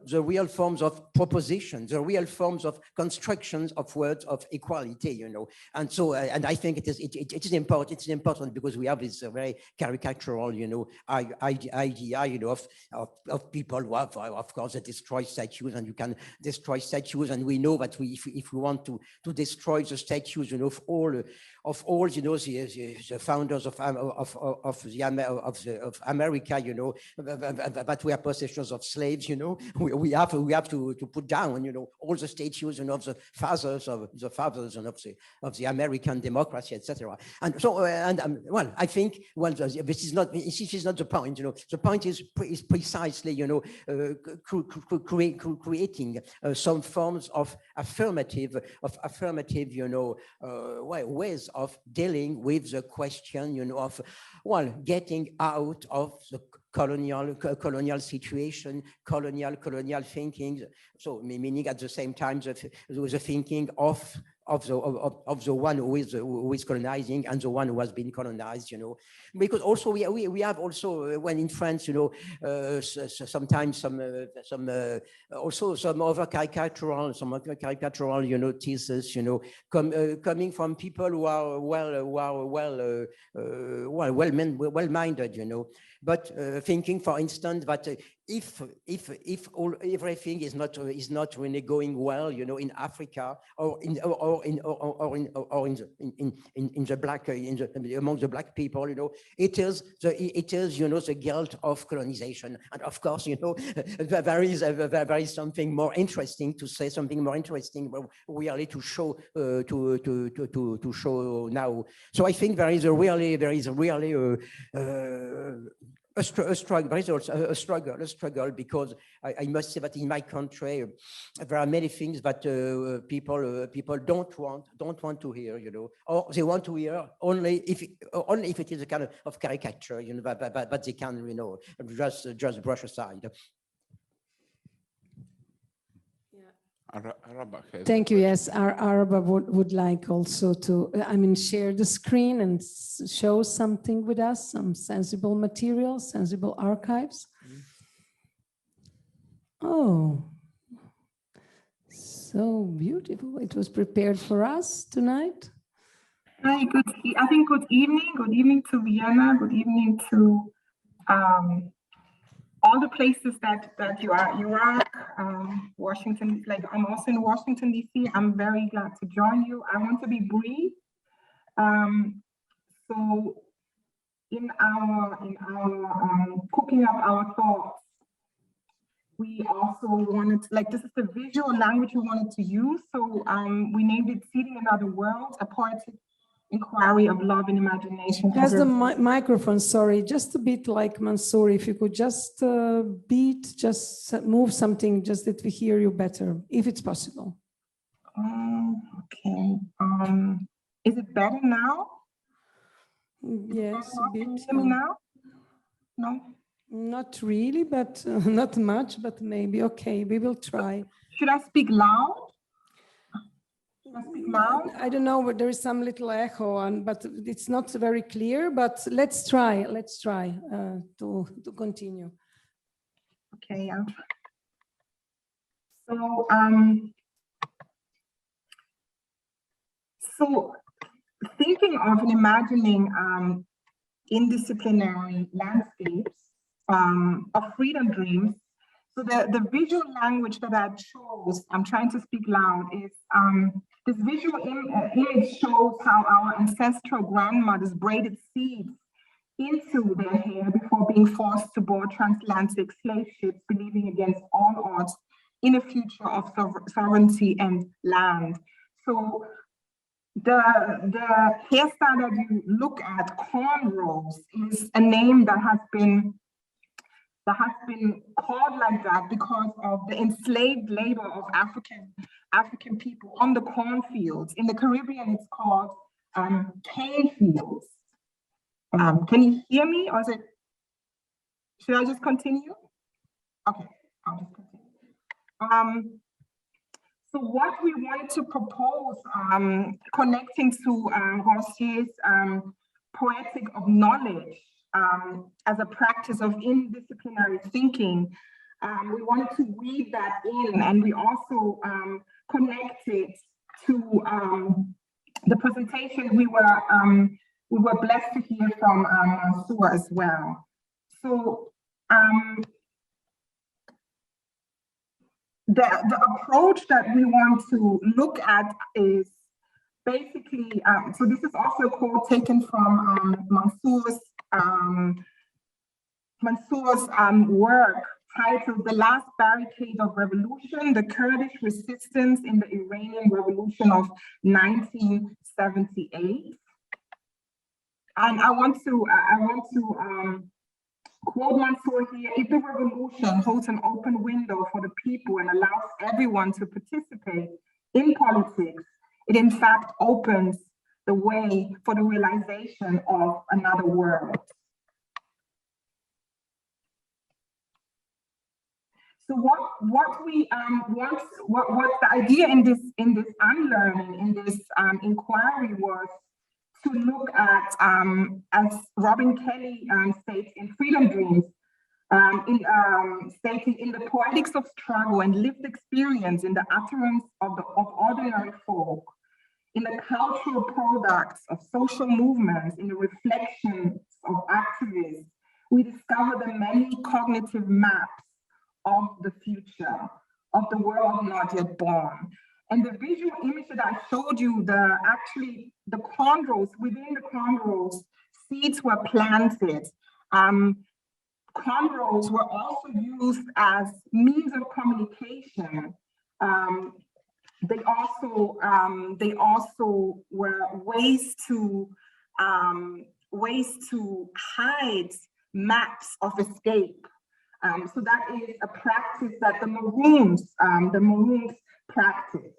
forms of proposition, the real forms of constructions of words of equality, you know. And so, and I think it is important because we have this very caricatural, you know, idea, you know, of people who have, of course, they destroy statues, and you can destroy statues, and we know that if we want to destroy the statues, you know, of all, you know, the founders of America, you know, that were possessions of slaves, you know, we have to put down, you know, all the statues, you know, of the fathers and of the American democracy, etc. And so, well, I think, well, this is not the point, you know. The point is precisely, you know, creating some forms of affirmative, you know, ways of dealing with the question, you know, of, well, getting out of the colonial situation, colonial thinking. So meaning at the same time the thinking of the one who is colonizing and the one who has been colonized, you know. Because also we have also, when in France, you know, sometimes also some other caricatural, you know, thesis, you know, coming from people who are well-minded, you know. But thinking, for instance, that if everything is not really going well, you know, in Africa or among the black people, you know, it is you know, the guilt of colonization. And of course, you know, there is something more interesting to say, something more interesting really to show to show now. So I think there is really a struggle, because I must say that in my country there are many things that people don't want to hear, you know, or they want to hear only if it is a kind of caricature, you know, but they can, you know, just brush aside. Thank you. Yes, Araba would like also to, share the screen and show something with us, some sensible materials, sensible archives. Oh, so beautiful. It was prepared for us tonight. Hi, good evening to Vienna, good evening to all the places that you are, Iraq, Washington, like I'm also in Washington, DC. I'm very glad to join you. I want to be brief. So in our cooking up our thoughts, we also wanted, like, this is the visual language we wanted to use. So we named it Seeding Another World, a poetic inquiry of love and imagination. Has the microphone, sorry, just a bit like Mansour, if you could just just move something, just that we hear you better, if it's possible. Okay. Is it better now? Yes, a bit. Can you hear me now? No? Not really, but not much, but maybe. Okay, we will try. Should I speak loud? speak loud? I don't know, but there is some little echo, but it's not very clear. But let's try to continue. Okay. So thinking of and imagining indisciplinary landscapes of freedom dreams. So the visual language that I chose, I'm trying to speak loud, is this visual image shows how our ancestral grandmothers braided seeds into their hair before being forced to board transatlantic slave ships, believing against all odds in a future of sovereignty and land. So the hairstyle that you look at, cornrows, is a name that has been called like that because of the enslaved labor of African people on the cornfields. In the Caribbean, it's called cane fields. Can you hear me, or should I just continue? Okay, I'll just continue. So what we wanted to propose, connecting to Ranciere's poetic of knowledge as a practice of indisciplinary thinking, we wanted to weave that in, and we also connected to the presentation we were blessed to hear from Mansour as well. So the approach that we want to look at is basically, so this is also a quote taken from Mansour's work titled "The Last Barricade of Revolution, the Kurdish Resistance in the Iranian Revolution of 1978. And I want to quote Mansour here: "If the revolution holds an open window for the people and allows everyone to participate in politics, it in fact opens the way for the realization of another world." So what the idea in this unlearning, in this inquiry, was to look at, as Robin Kelly states in Freedom Dreams, stating, in the poetics of struggle and lived experience, in the utterance of ordinary folk, in the cultural products of social movements, in the reflections of activists, we discover the many cognitive maps of the future, of the world not yet born. And the visual image that I showed you, actually the cornrows, within the cornrows, seeds were planted. Cornrows were also used as means of communication. They also were ways to hide maps of escape. So that is a practice that the Maroons practice.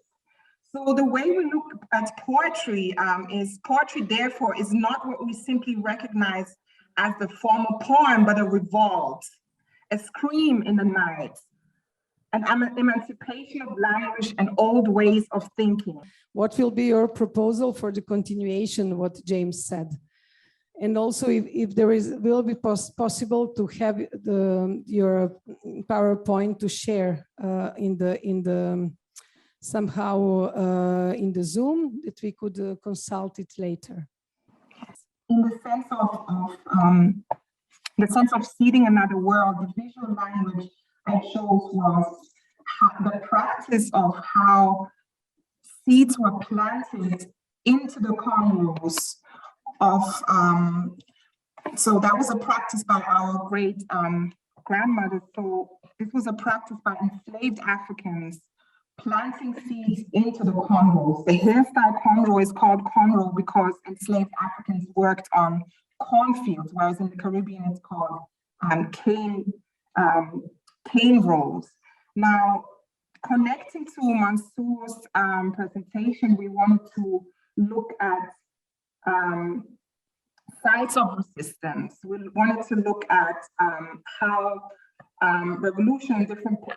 So the way we look at poetry is poetry, therefore, is not what we simply recognize as the formal poem, but a revolt, a scream in the night, an emancipation of language and old ways of thinking. What will be your proposal for the continuation, what James said? And also, if there will be possible to have your PowerPoint to share in the somehow in the Zoom, that we could consult it later. In the sense of seeding another world, the visual language I chose was the practice of how seeds were planted into the cornrows of, so that was a practice by our great grandmother. So this was a practice by enslaved Africans planting seeds into the cornrows. The hairstyle cornrow is called cornrow because enslaved Africans worked on cornfields, whereas in the Caribbean it's called cane rolls. Now, connecting to Mansour's presentation, we wanted to look at sites of resistance. We wanted to look at how revolution,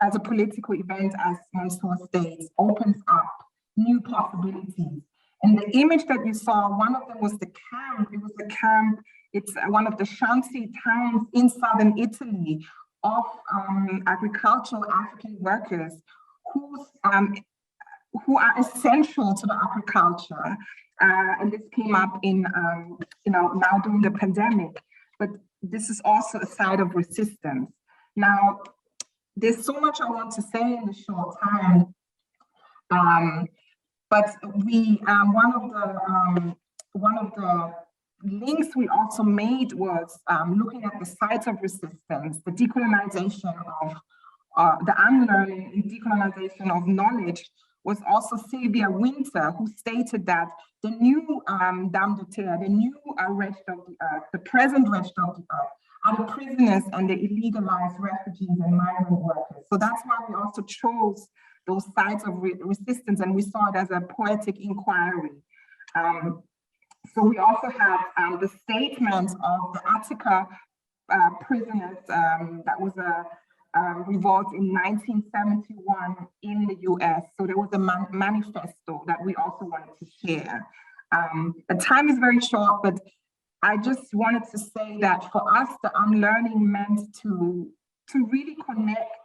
as a political event, as Mansour states, opens up new possibilities. And the image that you saw, one of them was the camp. It was the camp, it's one of the shanty towns in southern Italy of agricultural African workers who are essential to the agriculture. And this came up in, now during the pandemic, but this is also a side of resistance. Now, there's so much I want to say in the short time, but we, one of the links we also made was looking at the sites of resistance, the decolonization of the unlearning and decolonization of knowledge, was also Sylvia Winter, who stated that the new Dame de Terre, the new wretched of the earth, the present wretched of the earth, are the prisoners and the illegalized refugees and migrant workers. So that's why we also chose those sites of resistance, and we saw it as a poetic inquiry. So we also have the statement of the Attica prisoners that was a revolt in 1971 in the US. So there was a manifesto that we also wanted to share. The time is very short, but I just wanted to say that for us, the unlearning meant to really connect.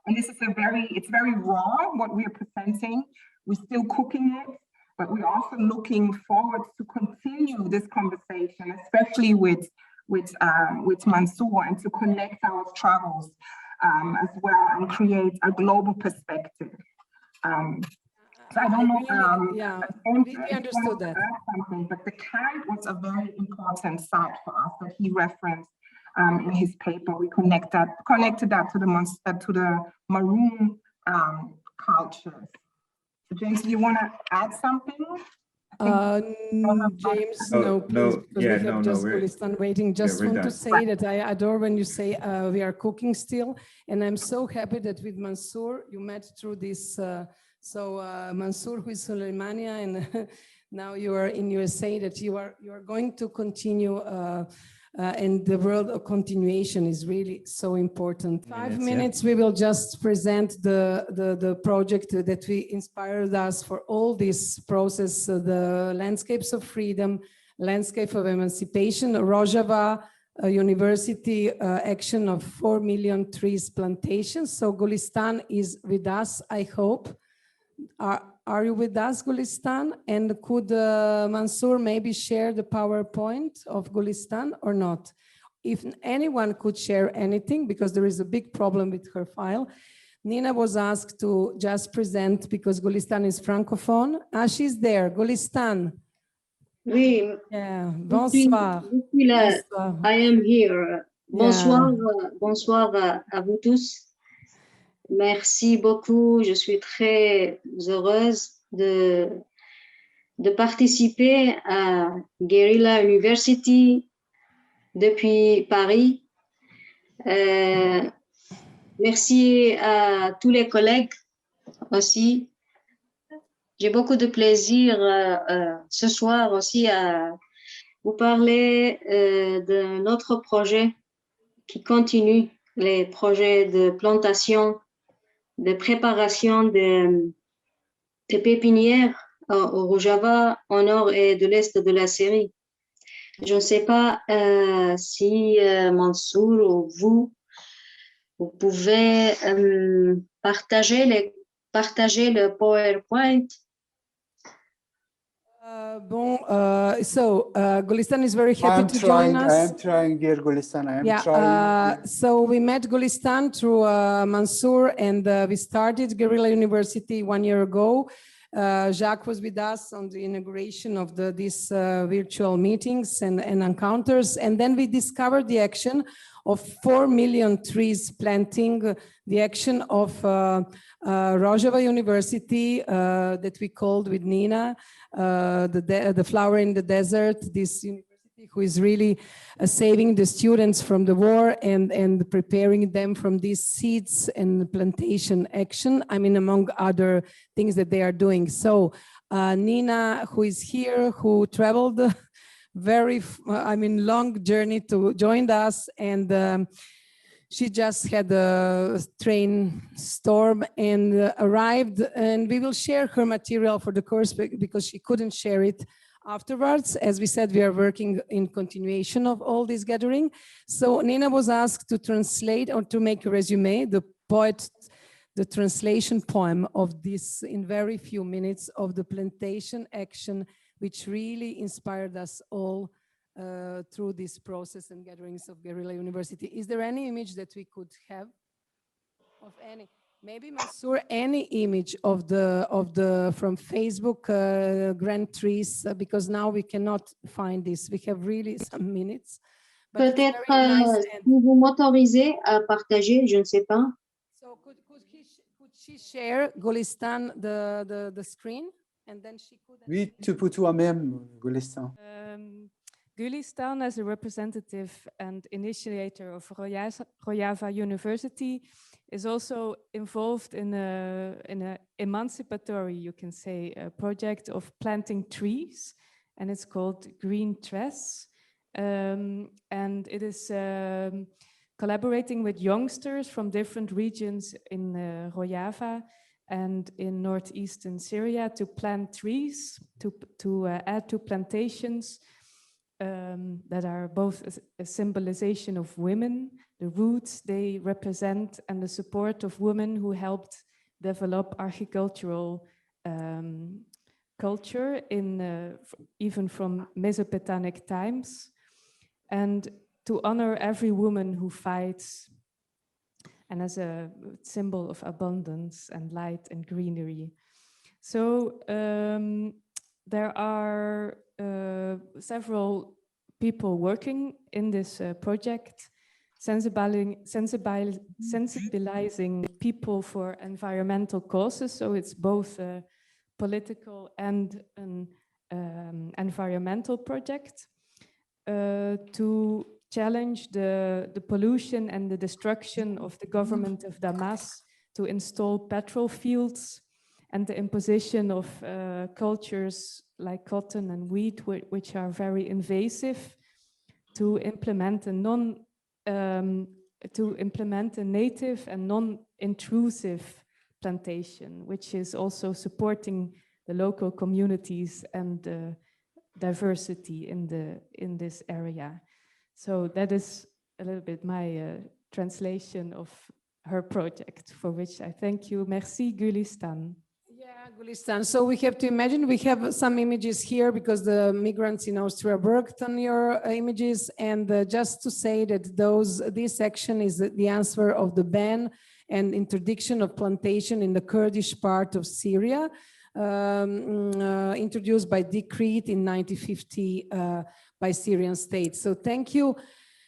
And this is it's very raw, what we are presenting. We're still cooking it, but we're also looking forward to continue this conversation, especially with Mansour, and to connect our travels as well and create a global perspective. So I don't know. Yeah, we understood that. But the camp was a very important site for us that he referenced in his paper. We connected that to the Maroon cultures. So James, do you want to add something? James, no, please, because we have just Gulistan waiting. Just want to say that I adore when you say we are cooking still, and I'm so happy that with Mansour you met through this. Mansour, who is in Romania, and now you are in USA, that you are going to continue. And the world of continuation is really so important. 5 minutes, we will just present the project that we inspired us for all this process, the landscapes of freedom, landscape of emancipation, Rojava University action of 4 million trees plantation. So Gulistan is with us, I hope. Are you with us, Gulistan? And could Mansour maybe share the PowerPoint of Gulistan or not? If anyone could share anything, because there is a big problem with her file. Nina was asked to just present because Gulistan is Francophone. She's there, Gulistan. Oui. Yeah. Bonsoir. Je suis là. Bonsoir. I am here. Bonsoir, Yeah. bonsoir à vous tous. Merci beaucoup. Je suis très heureuse de participer à Guerilla University depuis Paris. Merci à tous les collègues aussi. J'ai beaucoup de plaisir ce soir aussi à vous parler de notre projet qui continue, les projets de plantation, de préparation de pépinières au Rojava, au nord et de l'est de la Syrie. Je ne sais pas si Mansour ou vous pouvez partager le PowerPoint. Gulistan is very happy to join us. I am trying, dear Gulistan. I am trying. So we met Gulistan through Mansour, and we started Guerilla University 1 year ago. Jacques was with us on the inauguration of these virtual meetings and encounters. And then we discovered the action of 4 million trees planting, the action of Rojava University that we called with Nina, the flower in the desert, this university who is really saving the students from the war and preparing them from these seeds and plantation action, I mean, among other things that they are doing. So Nina, who is here, who traveled very, long journey to join us, and She just had a train storm and arrived, and we will share her material for the course because she couldn't share it afterwards. As we said, we are working in continuation of all this gathering. So Nina was asked to translate or to make a resume, the translation poem of this in very few minutes of the plantation action, which really inspired us all through this process and gatherings of Guerilla University. Is there any image that we could have of any? Maybe Mansour, any image of the from Facebook Grand Trees, because now we cannot find this. We have really some minutes. Peut-être si vous m'autorisez à partager, je ne sais pas. So could she share, Gulistan, the screen, and then she could. Oui, tu peux toi-même, Gulistan. Gulistan, as a representative and initiator of Rojava University, is also involved in a emancipatory, you can say, a project of planting trees, and it's called Green Tress, and it is collaborating with youngsters from different regions in Rojava and in northeastern Syria to plant trees, to add to plantations that are both a symbolization of women, the roots they represent, and the support of women who helped develop agricultural culture in even from Mesopotamic times, and to honor every woman who fights, and as a symbol of abundance and light and greenery. So there are several people working in this project, sensibilizing people for environmental causes. So it's both a political and an environmental project to challenge the pollution and the destruction of the government of Damas, to install petrol fields, and the imposition of cultures like cotton and wheat, which are very invasive, to implement a native and non-intrusive plantation, which is also supporting the local communities and the diversity in this area. So that is a little bit my translation of her project, for which I thank you. Merci, Gulistan. Yeah, Gulistan. So we have to imagine, we have some images here because the migrants in Austria worked on your images. And just to say that this action is the answer of the ban and interdiction of plantation in the Kurdish part of Syria, introduced by decree in 1950 by Syrian state. So thank you,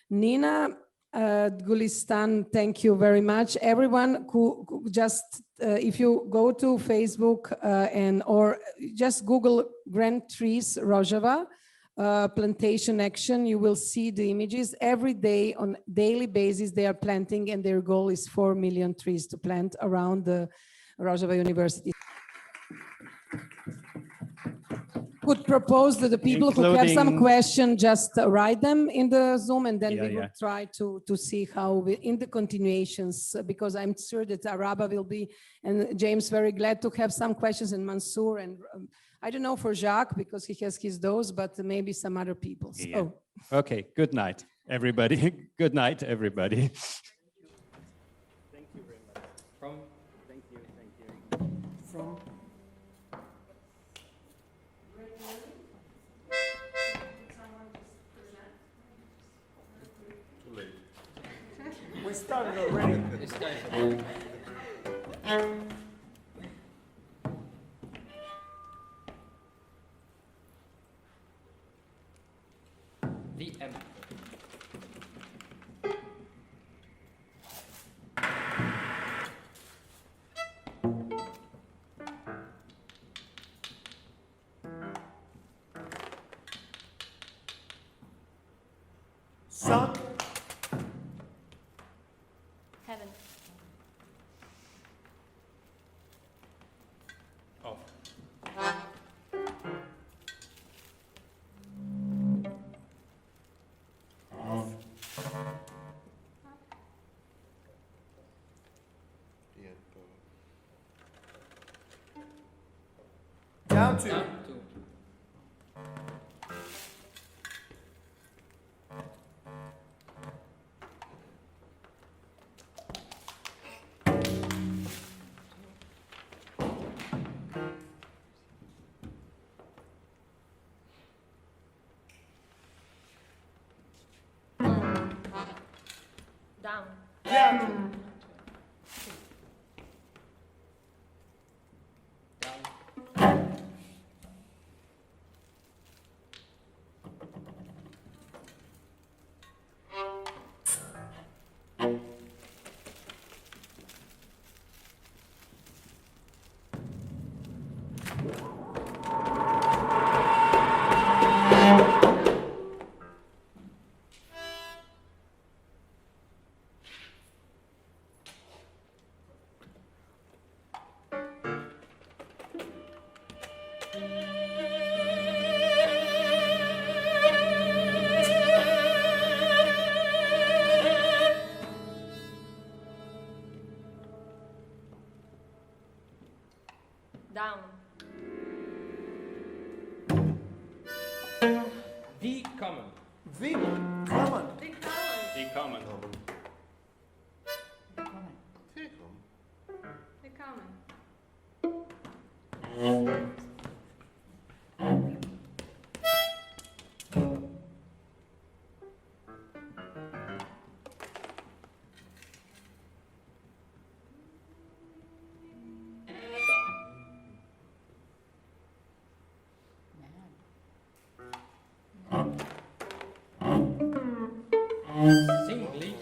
Nina. Gulistan, thank you very much. Everyone who just, if you go to Facebook or just Google Grand Trees Rojava plantation action, you will see the images. Every day on daily basis they are planting, and their goal is 4 million trees to plant around the Rojava University. Could propose to the people who have some question, just write them in the Zoom, and then we will try to see how we, in the continuations, because I'm sure that Araba will be, and James, very glad to have some questions, and Mansour, and I don't know for Jacques, because he has his dose, but maybe some other people. So. Yeah. Okay, good night, everybody. Good night, everybody. Thank you very much. Thank you. From we started already. The end. Sun. Heaven. Down two. Down two. Down. Down two. Down. The common. The common. The common. The common. Singly.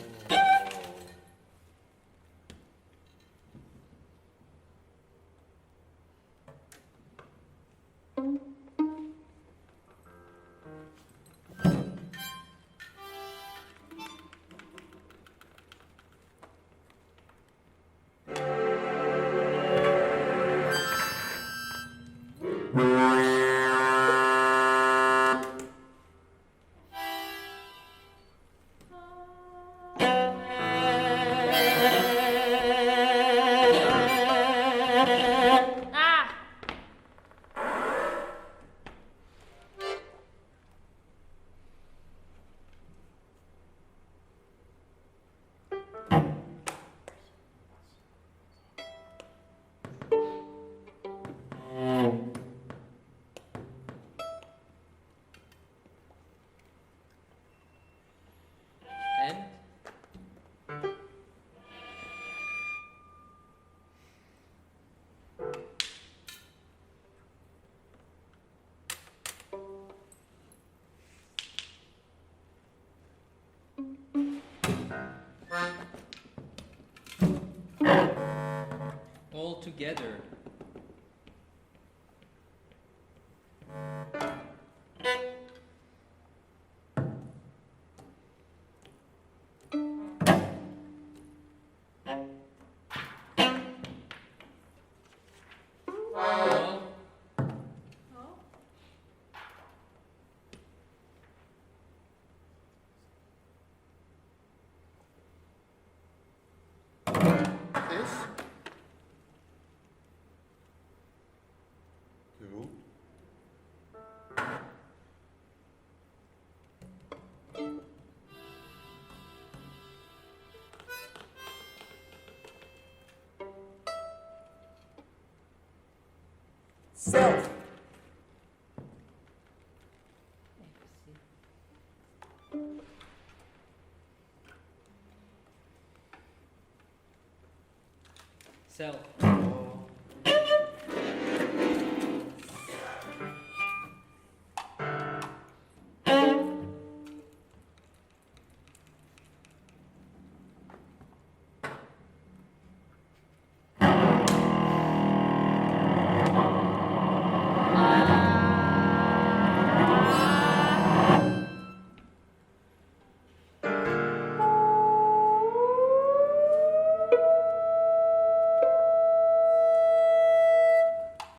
All together. Self. Self.